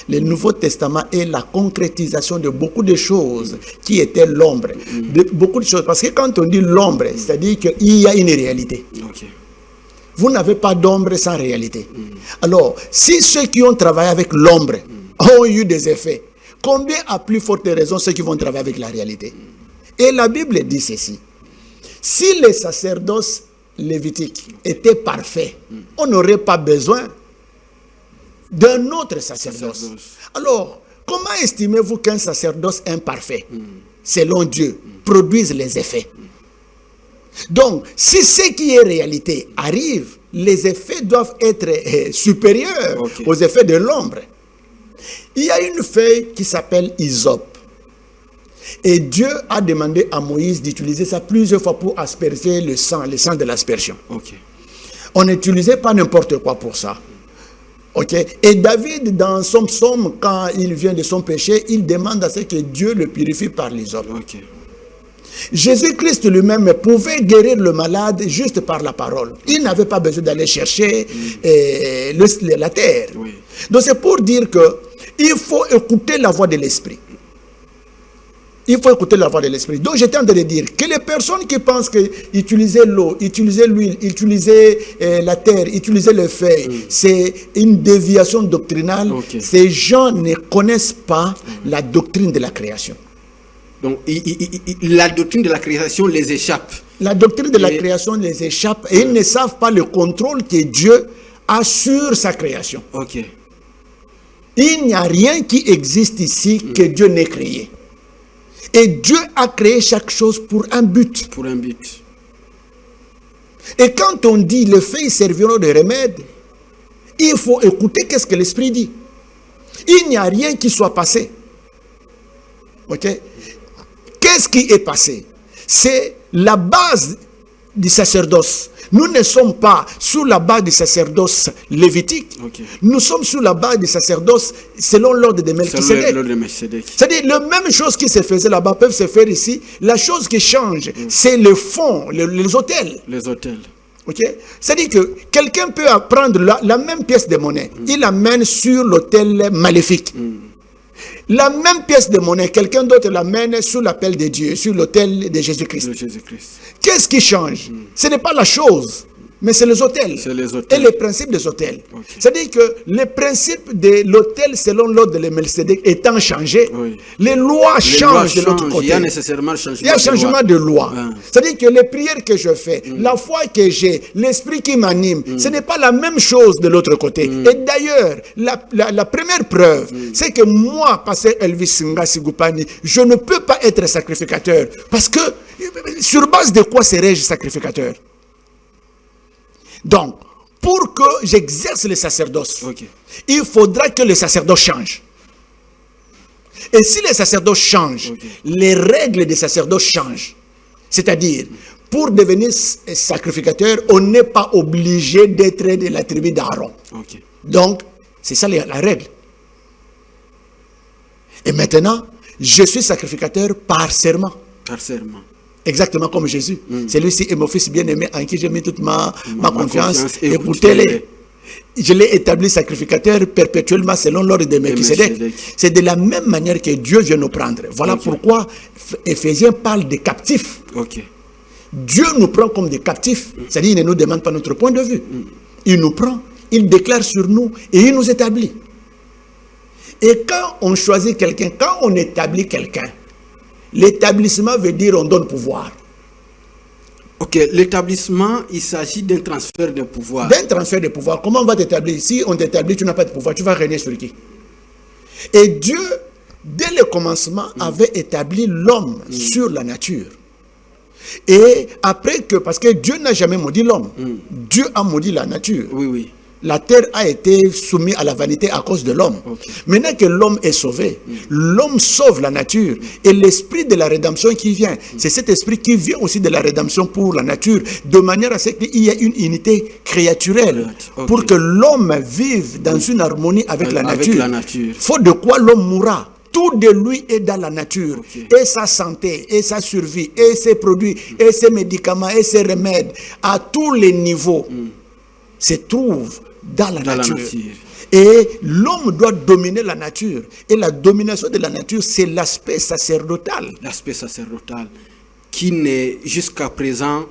Le Nouveau Testament est la concrétisation de beaucoup de choses qui étaient l'ombre. Beaucoup de choses. Parce que quand on dit l'ombre, c'est-à-dire qu'il y a une réalité. Vous n'avez pas d'ombre sans réalité. Alors, si ceux qui ont travaillé avec l'ombre ont eu des effets, combien à plus forte raison ceux qui vont travailler avec la réalité? Et la Bible dit ceci. Si les sacerdoces lévitiques étaient parfaits, on n'aurait pas besoin d'un autre sacerdoce. Alors, comment estimez-vous qu'un sacerdoce imparfait, selon Dieu, produise les effets? Donc, si ce qui est réalité arrive, les effets doivent être supérieurs aux effets de l'ombre. Il y a une feuille qui s'appelle hysope. Et Dieu a demandé à Moïse d'utiliser ça plusieurs fois pour asperger le sang de l'aspersion. On n'utilisait pas n'importe quoi pour ça. Et David, dans son psaume, quand il vient de son péché, il demande à ce que Dieu le purifie par l'hysope. Jésus-Christ lui-même pouvait guérir le malade juste par la parole. Il n'avait pas besoin d'aller chercher la terre. Donc c'est pour dire que il faut écouter la voix de l'Esprit. Il faut écouter la voix de l'esprit. Donc j'étais en train de dire que les personnes qui pensent que utiliser l'eau, utiliser l'huile, utiliser la terre, utiliser le feuilles, c'est une déviation doctrinale. Ces gens ne connaissent pas la doctrine de la création. Donc la doctrine de la création les échappe. La doctrine de la création les échappe et ils ne savent pas le contrôle que Dieu a sur sa création. Il n'y a rien qui existe ici que Dieu n'ait créé. Et Dieu a créé chaque chose pour un but. Pour un but. Et quand on dit les feuilles serviront de remède, il faut écouter qu'est-ce que l'Esprit dit. Il n'y a rien qui soit passé. Ok? Qu'est-ce qui est passé? C'est la base du sacerdoce. Nous ne sommes pas sous la base du sacerdoce lévitique. Nous sommes sous la base du sacerdoce selon l'ordre de Melchisédek. C'est-à-dire, la même chose qui se faisait là-bas peuvent se faire ici. La chose qui change, c'est le fond, les autels. Les autels. C'est-à-dire que quelqu'un peut prendre la même pièce de monnaie. Il l'amène sur l'autel maléfique. La même pièce de monnaie, quelqu'un d'autre l'amène sous l'appel de Dieu, sur l'autel de Jésus-Christ. Qu'est-ce qui change? Ce n'est pas la chose, mais c'est les autels. Et les principes des autels. C'est-à-dire que les principes de l'autel selon l'ordre de Melchisédek étant changés, les lois changent de l'autre côté. Il y a nécessairement changement. Il y a changement de loi. C'est-à-dire que les prières que je fais, la foi que j'ai, l'esprit qui m'anime, ce n'est pas la même chose de l'autre côté. Et d'ailleurs, la première preuve, c'est que moi, pasteur Elvis Ngasi Gupani, je ne peux pas être sacrificateur. Parce que, sur base de quoi serais-je sacrificateur? Donc, pour que j'exerce le sacerdoce, il faudra que le sacerdoce change. Et si le sacerdoce change, les règles des sacerdoce changent. C'est-à-dire, pour devenir sacrificateur, on n'est pas obligé d'être de la tribu d'Aaron. Donc, c'est ça la règle. Et maintenant, je suis sacrificateur par serment. Par serment. Exactement comme Jésus. Celui-ci est mon fils bien-aimé en qui j'ai mis toute ma confiance. Écoutez-les. Je l'ai établi sacrificateur perpétuellement selon l'ordre de Melchisédek. C'est de la même manière que Dieu vient nous prendre. Voilà pourquoi Éphésiens parle des captifs. Dieu nous prend comme des captifs. C'est-à-dire qu'il ne nous demande pas notre point de vue. Il nous prend, il déclare sur nous et il nous établit. Et quand on choisit quelqu'un, quand on établit quelqu'un, l'établissement veut dire on donne pouvoir. L'établissement, il s'agit d'un transfert de pouvoir. D'un transfert de pouvoir. Comment on va t'établir? Si on t'établit, tu n'as pas de pouvoir, tu vas régner sur qui? Et Dieu, dès le commencement, avait établi l'homme sur la nature. Et après que, parce que Dieu n'a jamais maudit l'homme, Dieu a maudit la nature. La terre a été soumise à la vanité à cause de l'homme. Maintenant que l'homme est sauvé, l'homme sauve la nature. Et l'esprit de la rédemption qui vient, c'est cet esprit qui vient aussi de la rédemption pour la nature, de manière à ce qu'il y ait une unité créaturelle, pour que l'homme vive dans une harmonie avec la nature. Faute de quoi l'homme mourra. Tout de lui est dans la nature. Et sa santé, et sa survie, et ses produits, et ses médicaments, et ses remèdes, à tous les niveaux, se trouvent dans la nature. Et l'homme doit dominer la nature. Et la domination de la nature, c'est l'aspect sacerdotal. L'aspect sacerdotal qui n'est jusqu'à présent,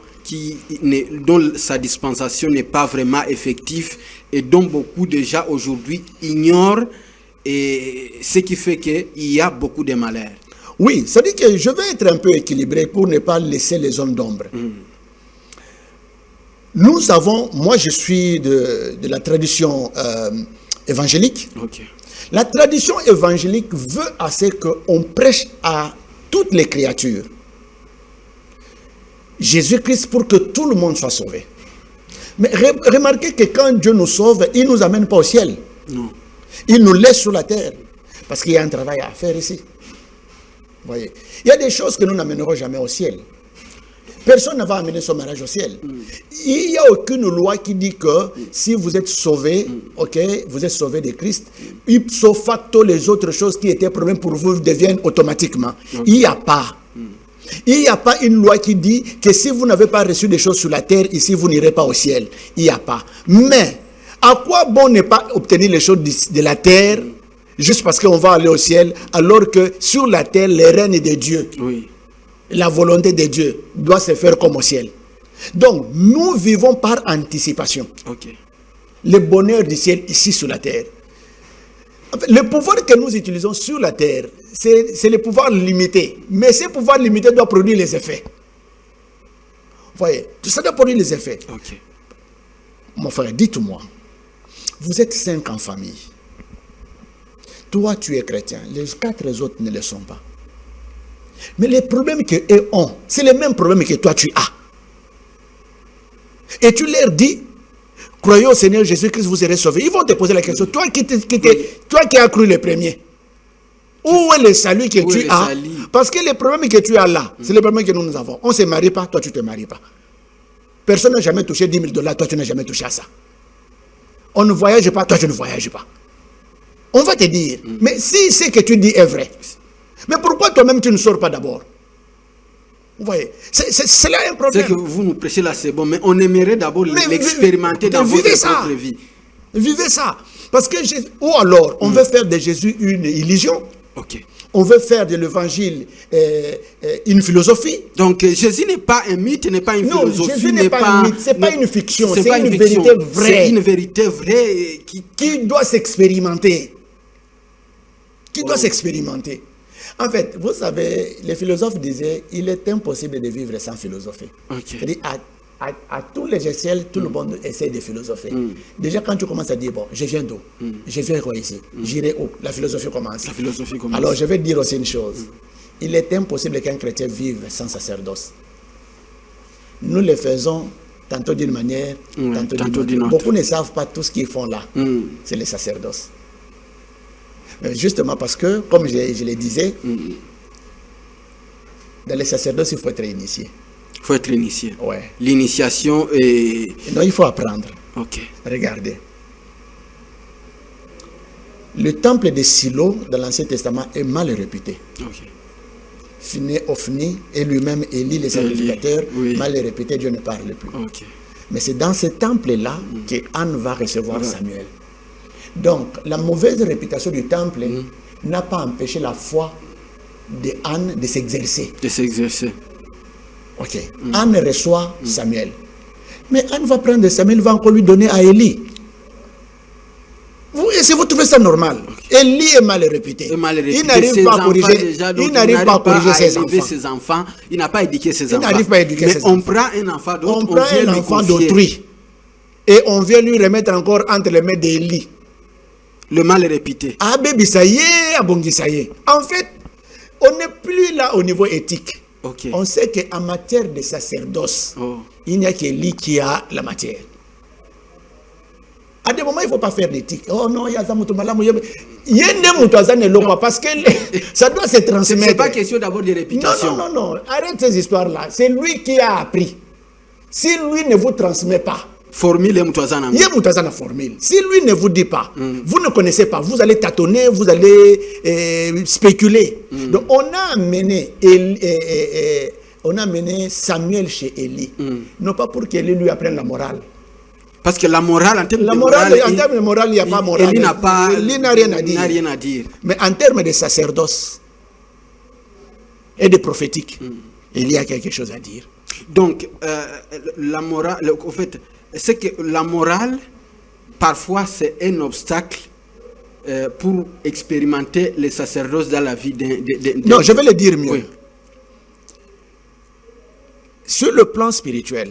dont sa dispensation n'est pas vraiment effective et dont beaucoup déjà aujourd'hui ignorent, et ce qui fait qu'il y a beaucoup de malheurs. Oui, ça dit que je vais être un peu équilibré pour ne pas laisser les zones d'ombre. Nous avons, moi je suis de la tradition évangélique. La tradition évangélique veut assez qu'on prêche à toutes les créatures Jésus-Christ pour que tout le monde soit sauvé. Mais remarquez que quand Dieu nous sauve, il ne nous amène pas au ciel. Non. Il nous laisse sur la terre. Parce qu'il y a un travail à faire ici. Voyez. Il y a des choses que nous n'amènerons jamais au ciel. Personne ne va amener son mariage au ciel. Il n'y a aucune loi qui dit que si vous êtes sauvé, ok, vous êtes sauvé de Christ, ipso facto, les autres choses qui étaient problèmes pour vous deviennent automatiquement. Il n'y a pas. Il n'y a pas une loi qui dit que si vous n'avez pas reçu des choses sur la terre, ici, vous n'irez pas au ciel. Il n'y a pas. Mais, à quoi bon ne pas obtenir les choses de la terre juste parce qu'on va aller au ciel, alors que sur la terre, le règne de Dieu, Oui. la volonté de Dieu doit se faire comme au ciel. Donc, nous vivons par anticipation Ok. le bonheur du ciel ici sur la terre. En fait, le pouvoir que nous utilisons sur la terre, c'est le pouvoir limité. Mais ce pouvoir limité doit produire les effets. Vous voyez, tout ça doit produire les effets. Ok. Mon frère, dites-moi, vous êtes 5 en famille. Toi, tu es chrétien. Les 4 autres ne le sont pas. Mais les problèmes qu'eux ont, c'est les mêmes problèmes que toi, tu as. Et tu leur dis, croyez au Seigneur Jésus-Christ, vous serez sauvés. Ils vont te poser la question, toi qui as cru le premier, où est le salut que tu as? Parce que les problèmes que tu as là, c'est les problèmes que nous avons. On ne se marie pas, toi tu ne te maries pas. Personne n'a jamais touché 10 000 $, toi tu n'as jamais touché à ça. On ne voyage pas, toi tu ne voyages pas. On va te dire, mais si ce que tu dis est vrai, mais pourquoi toi-même tu ne sors pas d'abord? Vous voyez, c'est là un problème. C'est que vous nous prêchez là, c'est bon, mais on aimerait d'abord l'expérimenter dans votre propre vie. Vivez ça. Parce que, ou alors, on veut faire de Jésus une religion. Ok. On veut faire de l'évangile une philosophie. Donc, Jésus n'est pas un mythe, n'est pas une philosophie. Non, Jésus n'est pas un mythe, c'est pas une fiction, c'est une fiction. vérité vraie. C'est une vérité vraie qui doit s'expérimenter. Qui doit s'expérimenter. En fait, vous savez, les philosophes disaient, il est impossible de vivre sans philosophie. Ok. C'est-à-dire, à tous les échelles, tout le monde essaie de philosopher. Déjà, quand tu commences à dire, bon, je viens d'où? Je viens quoi ici? J'irai où? La philosophie commence. La philosophie commence. Alors, je vais dire aussi une chose. Il est impossible qu'un chrétien vive sans sacerdoce. Nous le faisons tantôt d'une manière, tantôt d'une autre. Beaucoup ne savent pas tout ce qu'ils font là. C'est le sacerdoce. Mais justement parce que, comme je le disais, dans le sacerdoce, il faut être initié. Il faut être initié. Ouais. L'initiation est... Non, il faut apprendre. Ok. Regardez. Le temple de Silo, dans l'Ancien Testament, est mal réputé. Ok. Finé, Ophni, et lui-même, Élie, le sacrificateur, oui. mal réputé, Dieu ne parle plus. Ok. Mais c'est dans ce temple-là que Anne va recevoir Samuel. Donc, la mauvaise réputation du temple n'a pas empêché la foi de Anne de s'exercer. De s'exercer. Ok. Anne reçoit Samuel. Mais Anne va prendre Samuel, va encore lui donner à Élie. Est-ce que vous trouvez ça normal? Élie est mal réputé. Il n'arrive pas à corriger, ses enfants. Il n'a pas éduqué ses enfants. Il n'arrive pas à éduquer ses enfants. Mais on prend un enfant d'autre, on vient lui confier. D'autrui. Et on vient lui remettre encore entre les mains d'Élie. Le mal réputé. Ah, baby, ça y est, abongi, ça y est. En fait, on n'est plus là au niveau éthique. Okay. On sait qu'en matière de sacerdoce, il n'y a qu'Élie qui a la matière. À des moments, il ne faut pas faire d'éthique. Oh non, il y a ça, il y a parce que ça doit se transmettre. Ce n'est pas question d'avoir des réputations. Non. Arrête ces histoires-là. C'est lui qui a appris. Si lui ne vous transmet pas, formule est formule. Si lui ne vous dit pas, vous ne connaissez pas, vous allez tâtonner, vous allez spéculer. Donc on a amené Samuel chez Élie, non pas pour qu'Élie lui apprenne la morale. Parce que la morale, en termes de morale, il n'y a pas morale. Élie n'a rien à dire. Mais en termes de sacerdoce et de prophétique, il y a quelque chose à dire. Donc, la morale, en fait, c'est que la morale, parfois, c'est un obstacle pour expérimenter les sacerdoces dans la vie d'un... Non, je vais le dire mieux. Oui. Sur le plan spirituel,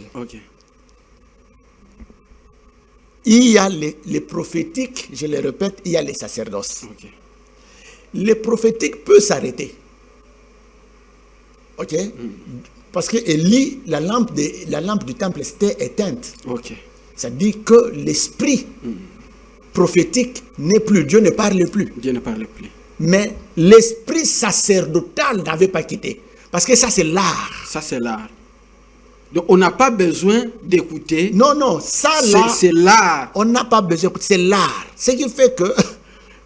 il y a les prophétiques, je le répète, il y a les sacerdoces. Les prophétiques peuvent s'arrêter. Ok? Parce que Élie, la lampe du temple était éteinte. Ça dit que l'esprit prophétique n'est plus. Dieu ne parle plus. Mais l'esprit sacerdotal n'avait pas quitté. Parce que ça, c'est l'art. Donc, on n'a pas besoin d'écouter. Non, ça là, c'est l'art. On n'a pas besoin d'écouter, c'est l'art. Ce qui fait que,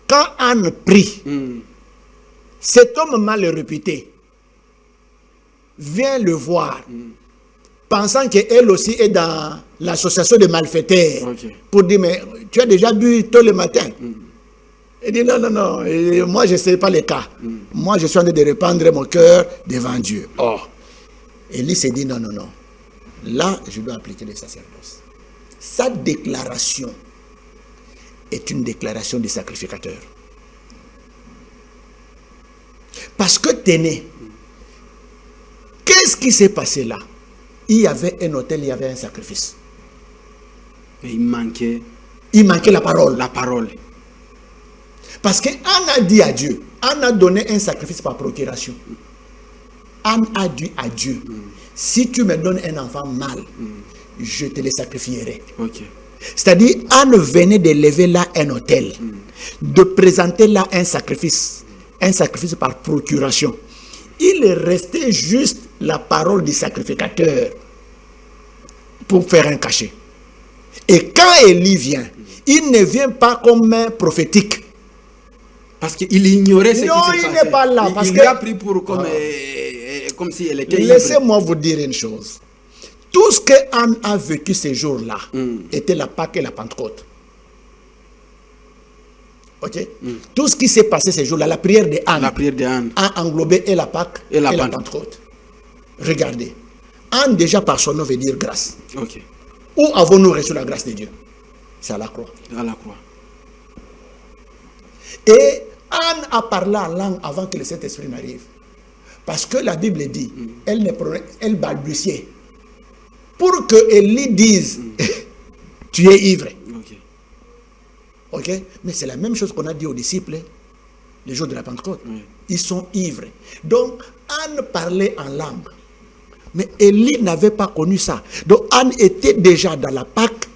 quand Anne prie, cet homme mal réputé vient le voir, pensant qu'elle aussi est dans l'association de malfaiteurs, pour dire, mais tu as déjà bu tôt le matin. Il dit non, non, non, et moi je ne sais pas les cas. Moi je suis en train de répandre mon cœur devant Dieu. Oh. Élie s'est dit non, non, non. Là, je dois appliquer le sacerdoce. Sa déclaration est une déclaration du sacrificateur. Parce que Téné, qu'est-ce qui s'est passé là? Il y avait un autel, il y avait un sacrifice. Mais il manquait la parole. la parole. Parce qu'Anne a dit à Dieu, Anne a donné un sacrifice par procuration. Anne a dit à Dieu, si tu me donnes un enfant mâle, je te le sacrifierai. Ok. C'est-à-dire, Anne venait d'élever là un autel, de présenter là un sacrifice par procuration. Il est resté juste la parole du sacrificateur pour faire un cachet. Et quand Élie vient, il ne vient pas comme un prophétique. Parce qu'il ignorait ce qui se passait. Non, il n'est pas là. Il l'a pris pour comme si elle était ivre. Laissez-moi vous dire une chose. Tout ce que Anne a vécu ces jours-là était la Pâque et la Pentecôte. Ok? Tout ce qui s'est passé ces jours-là, la prière de Anne, a englobé et la Pâque et la Pentecôte. Regardez. Anne, déjà par son nom, veut dire grâce. Ok. Où avons-nous reçu la grâce de Dieu? C'est à la croix. À la croix. Et Anne a parlé en langue avant que le Saint-Esprit n'arrive. Parce que la Bible dit, elle balbutiait. Pour que Élie dise, tu es ivre. Ok. Ok? Mais c'est la même chose qu'on a dit aux disciples le jour de la Pentecôte. Oui. Ils sont ivres. Donc, Anne parlait en langue. Mais Élie n'avait pas connu ça. Donc, Anne était déjà dans la Pâque,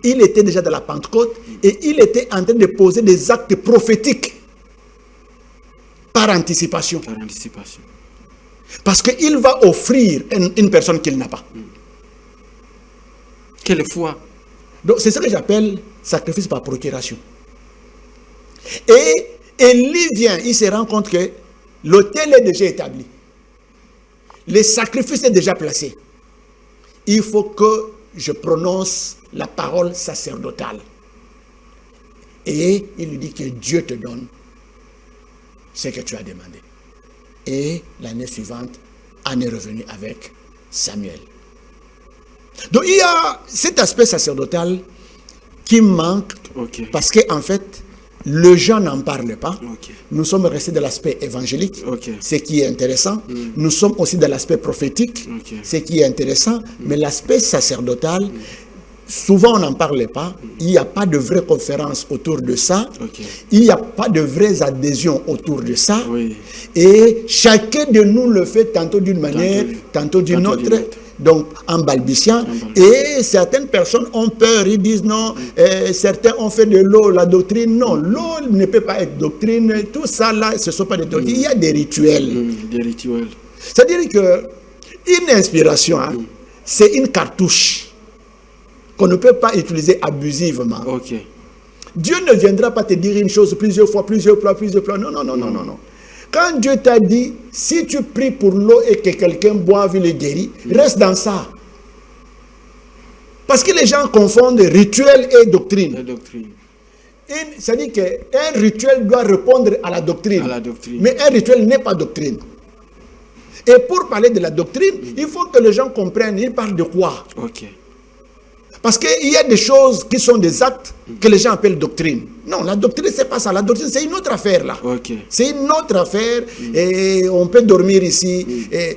il était déjà dans la Pentecôte, et il était en train de poser des actes prophétiques par anticipation. Par anticipation. Parce qu'il va offrir une personne qu'il n'a pas. Quelle foi. Donc, c'est ce que j'appelle sacrifice par procuration. Et Élie vient, il se rend compte que l'autel est déjà établi. Le sacrifice est déjà placé. Il faut que je prononce la parole sacerdotale. Et il lui dit que Dieu te donne ce que tu as demandé. Et l'année suivante, Anne est revenue avec Samuel. Donc il y a cet aspect sacerdotal qui manque, parce qu'en fait, les gens n'en parlent pas. Nous sommes restés dans l'aspect évangélique, ce qui est intéressant. Nous sommes aussi dans l'aspect prophétique, ce qui est intéressant. Mais l'aspect sacerdotal, souvent on n'en parle pas. Il n'y a pas de vraies conférences autour de ça. Il n'y a pas de vraies adhésions autour de ça. Et chacun de nous le fait tantôt d'une manière, tantôt d'une autre. Donc en balbutiant, et certaines personnes ont peur, ils disent non, certains ont fait de l'eau la doctrine. Non, l'eau ne peut pas être doctrine, tout ça là, ce ne sont pas des doctrines, il y a des rituels. Des rituels. C'est-à-dire qu'une inspiration, c'est une cartouche qu'on ne peut pas utiliser abusivement. Dieu ne viendra pas te dire une chose plusieurs fois. Non, non, non, non, non, non. Quand Dieu t'a dit, si tu pries pour l'eau et que quelqu'un boive, il est guéri, reste dans ça. Parce que les gens confondent rituel et doctrine. C'est-à-dire qu'un rituel doit répondre à la doctrine. Mais un rituel n'est pas doctrine. Et pour parler de la doctrine, il faut que les gens comprennent, ils parlent de quoi? Parce qu'il y a des choses qui sont des actes que les gens appellent doctrine. Non, la doctrine, c'est pas ça. La doctrine, c'est une autre affaire, là. C'est une autre affaire et on peut dormir ici. Et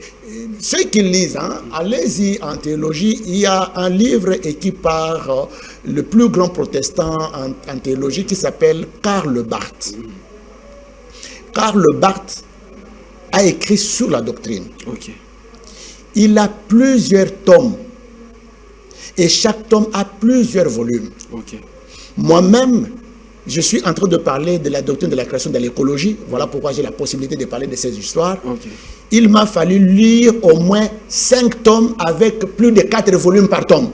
ceux qui lisent, allez-y en théologie. Il y a un livre écrit par le plus grand protestant en théologie qui s'appelle Karl Barth. Karl Barth a écrit sur la doctrine. Il a plusieurs tomes. Et chaque tome a plusieurs volumes. Moi-même, je suis en train de parler de la doctrine de la création de l'écologie. Voilà pourquoi j'ai la possibilité de parler de ces histoires. Il m'a fallu lire au moins 5 tomes avec plus de 4 volumes par tome.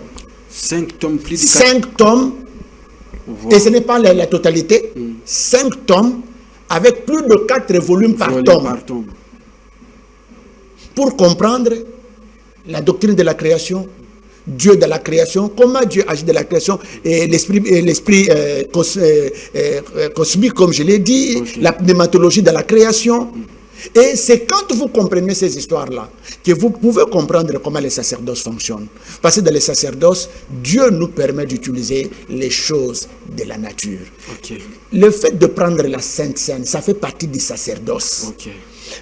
5 tomes, plus de 5 tomes. Et ce n'est pas la totalité. 5 tomes avec plus de 4 volumes par tome. Pour comprendre la doctrine de la création, Dieu de la création, comment Dieu agit de la création, et l'esprit cosmique, comme je l'ai dit, la pneumatologie de la création. Et c'est quand vous comprenez ces histoires-là que vous pouvez comprendre comment les sacerdoces fonctionnent. Parce que dans les sacerdoces, Dieu nous permet d'utiliser les choses de la nature. Le fait de prendre la Sainte Seine, ça fait partie du sacerdoce.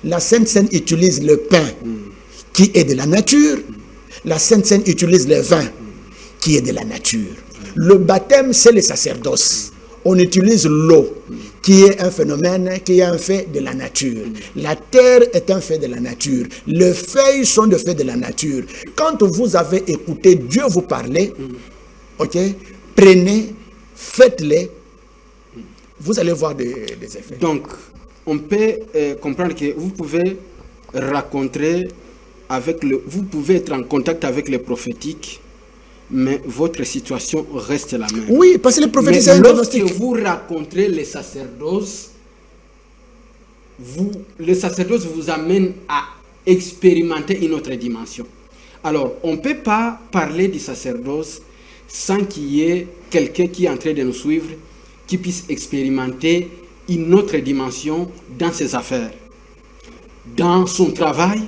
La Sainte Seine utilise le pain qui est de la nature. La Sainte Seine utilise le vin qui est de la nature. Le baptême, c'est le sacerdoce. On utilise l'eau qui est un phénomène, qui est un fait de la nature. La terre est un fait de la nature. Les feuilles sont des faits de la nature. Quand vous avez écouté Dieu vous parler, ok, prenez, faites-les, vous allez voir des effets. Donc, on peut comprendre que vous pouvez rencontrer vous pouvez être en contact avec le prophétique, mais votre situation reste la même. Oui, parce que le prophétique, c'est un diagnostic. Lorsque vous rencontrez les sacerdoces, le sacerdoce vous amène à expérimenter une autre dimension. Alors, on ne peut pas parler du sacerdoce sans qu'il y ait quelqu'un qui est en train de nous suivre, qui puisse expérimenter une autre dimension dans ses affaires. Dans son travail,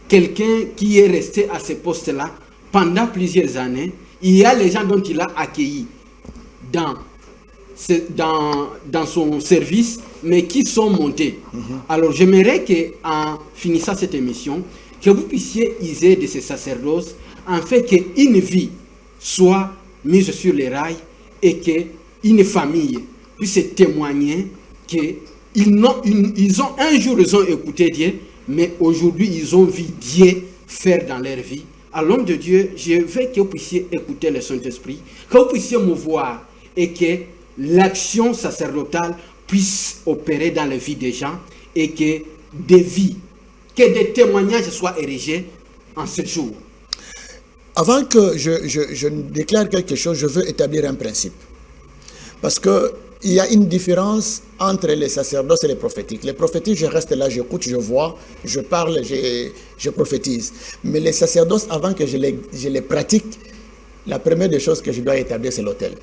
quelqu'un qui est resté à ce poste-là pendant plusieurs années, il y a les gens dont il a accueilli dans son service, mais qui sont montés. Alors, j'aimerais qu'en finissant cette émission, que vous puissiez user de ces sacerdoces, en fait qu'une vie soit mise sur les rails et qu'une famille puisse témoigner qu'ils ont un jour ils ont écouté Dieu, mais aujourd'hui ils ont vu Dieu faire dans leur vie. À l'homme de Dieu, je veux que vous puissiez écouter le Saint-Esprit, que vous puissiez me voir et que l'action sacerdotale puisse opérer dans la vie des gens et que des vies, que des témoignages soient érigés en ce jour. Avant que je ne déclare quelque chose, je veux établir un principe. Parce qu'il y a une différence entre les sacerdoces et les prophétiques. Les prophétiques, je reste là, j'écoute, je vois, je parle, je prophétise. Mais les sacerdoces, avant que je les pratique, la première des choses que je dois établir, c'est l'autel.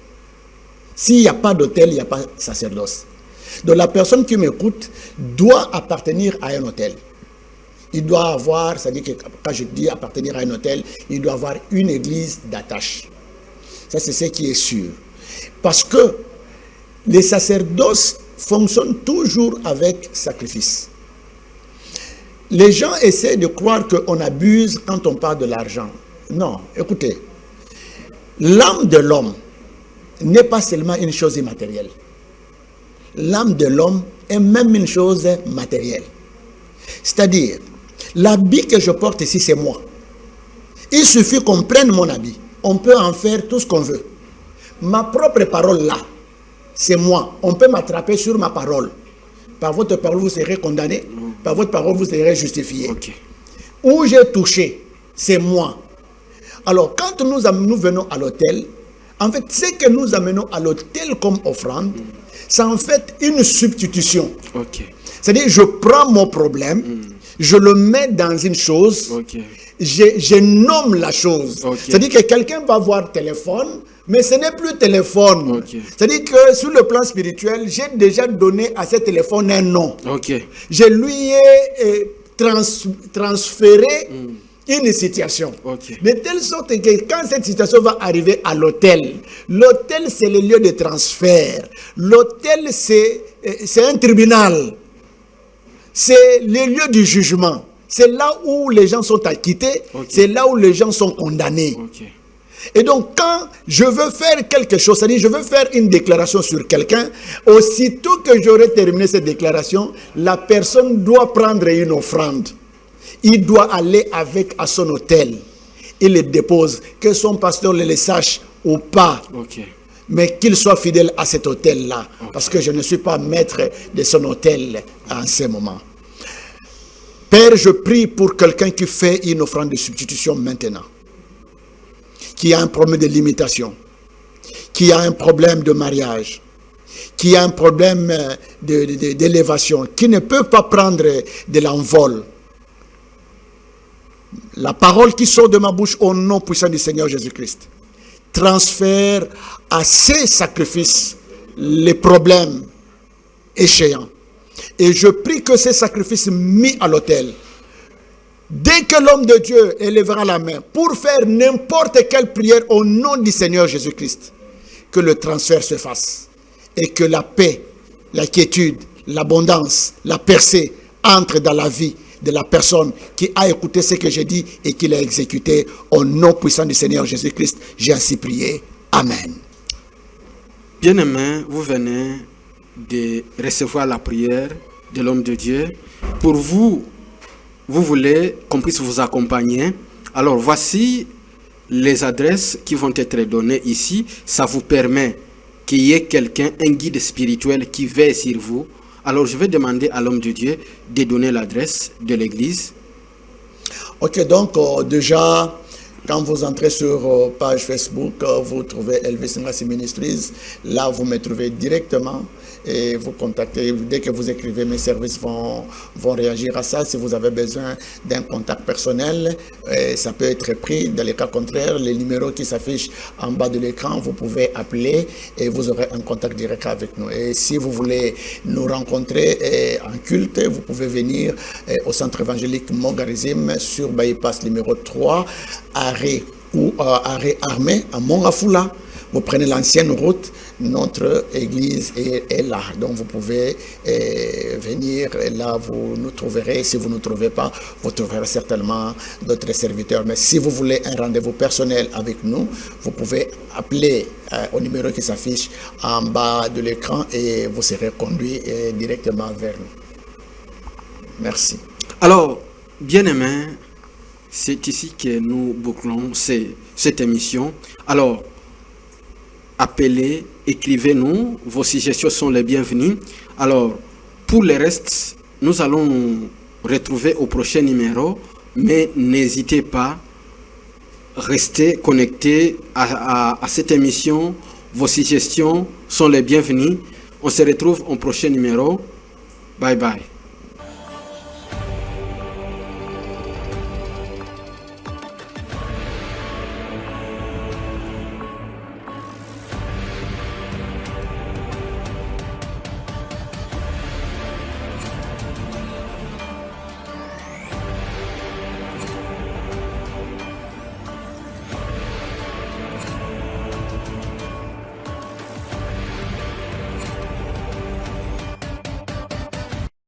S'il n'y a pas d'autel, il n'y a pas de sacerdoce. Donc la personne qui m'écoute doit appartenir à un autel. Il doit avoir, c'est-à-dire que quand je dis appartenir à un autel, il doit avoir une église d'attache. Ça, c'est ce qui est sûr. Parce que les sacerdoces fonctionnent toujours avec sacrifice. Les gens essaient de croire qu'on abuse quand on parle de l'argent. Non, écoutez, l'âme de l'homme n'est pas seulement une chose immatérielle. L'âme de l'homme est même une chose matérielle. C'est-à-dire, l'habit que je porte ici, c'est moi. Il suffit qu'on prenne mon habit. On peut en faire tout ce qu'on veut. Ma propre parole là, c'est moi. On peut m'attraper sur ma parole. Par votre parole, vous serez condamné. Par votre parole, vous serez justifié. Où j'ai touché, c'est moi. Alors, quand nous venons à l'autel, en fait, ce que nous amenons à l'autel comme offrande, c'est en fait une substitution. C'est-à-dire, je prends mon problème, je le mets dans une chose, je nomme la chose. C'est-à-dire que quelqu'un va voir téléphone, mais ce n'est plus téléphone. C'est-à-dire que sur le plan spirituel, j'ai déjà donné à ce téléphone un nom. Je lui ai transféré une situation. De telle sorte que quand cette situation va arriver à l'autel, l'autel c'est le lieu de transfert. L'autel c'est un tribunal. C'est le lieu du jugement. C'est là où les gens sont acquittés. C'est là où les gens sont condamnés. Et donc, quand je veux faire quelque chose, c'est-à-dire je veux faire une déclaration sur quelqu'un, aussitôt que j'aurai terminé cette déclaration, la personne doit prendre une offrande. Il doit aller avec à son autel. Il le dépose, que son pasteur le sache ou pas. Mais qu'il soit fidèle à cet autel-là. Parce que je ne suis pas maître de son autel en ce moment. Père, je prie pour quelqu'un qui fait une offrande de substitution maintenant. Qui a un problème de limitation. Qui a un problème de mariage. Qui a un problème d'élévation. Qui ne peut pas prendre de l'envol. la parole qui sort de ma bouche au nom puissant du Seigneur Jésus-Christ transfère à ces sacrifices les problèmes échéants. Et je prie que ces sacrifices mis à l'autel, dès que l'homme de Dieu élèvera la main pour faire n'importe quelle prière au nom du Seigneur Jésus-Christ, que le transfert se fasse et que la paix, la quiétude, l'abondance, la percée entre dans la vie de la personne qui a écouté ce que j'ai dit et qui l'a exécuté. Au nom puissant du Seigneur Jésus-Christ, j'ai ainsi prié. Amen. Bien-aimés, vous venez de recevoir la prière de l'homme de Dieu. Pour vous, vous voulez qu'on puisse vous accompagner. Alors voici les adresses qui vont être données ici. Ça vous permet qu'il y ait quelqu'un, un guide spirituel qui veille sur vous. Alors je vais demander à l'homme de Dieu de donner l'adresse de l'église. Ok, donc déjà, quand vous entrez sur page Facebook, vous trouvez Elvis Ngassi Ministries. Là, vous me trouvez directement et vous contactez. Dès que vous écrivez, mes services vont réagir à ça. Si vous avez besoin d'un contact personnel, ça peut être pris. Dans les cas contraires, les numéros qui s'affichent en bas de l'écran, vous pouvez appeler et vous aurez un contact direct avec nous. Et si vous voulez nous rencontrer en culte, vous pouvez venir au centre évangélique Mogarizim sur bypass numéro 3, arrêt armé à Mongafula. Vous prenez l'ancienne route, notre église est là. Donc vous pouvez venir et là vous nous trouverez. Si vous ne nous trouvez pas, vous trouverez certainement d'autres serviteurs. Mais si vous voulez un rendez-vous personnel avec nous, vous pouvez appeler au numéro qui s'affiche en bas de l'écran et vous serez conduit directement vers nous. Merci. Alors, bien-aimés, c'est ici que nous bouclons cette émission. Alors, appelez, écrivez-nous, vos suggestions sont les bienvenues. Alors, pour le reste, nous allons nous retrouver au prochain numéro, mais n'hésitez pas, restez connectés à cette émission, vos suggestions sont les bienvenues. On se retrouve au prochain numéro. Bye bye.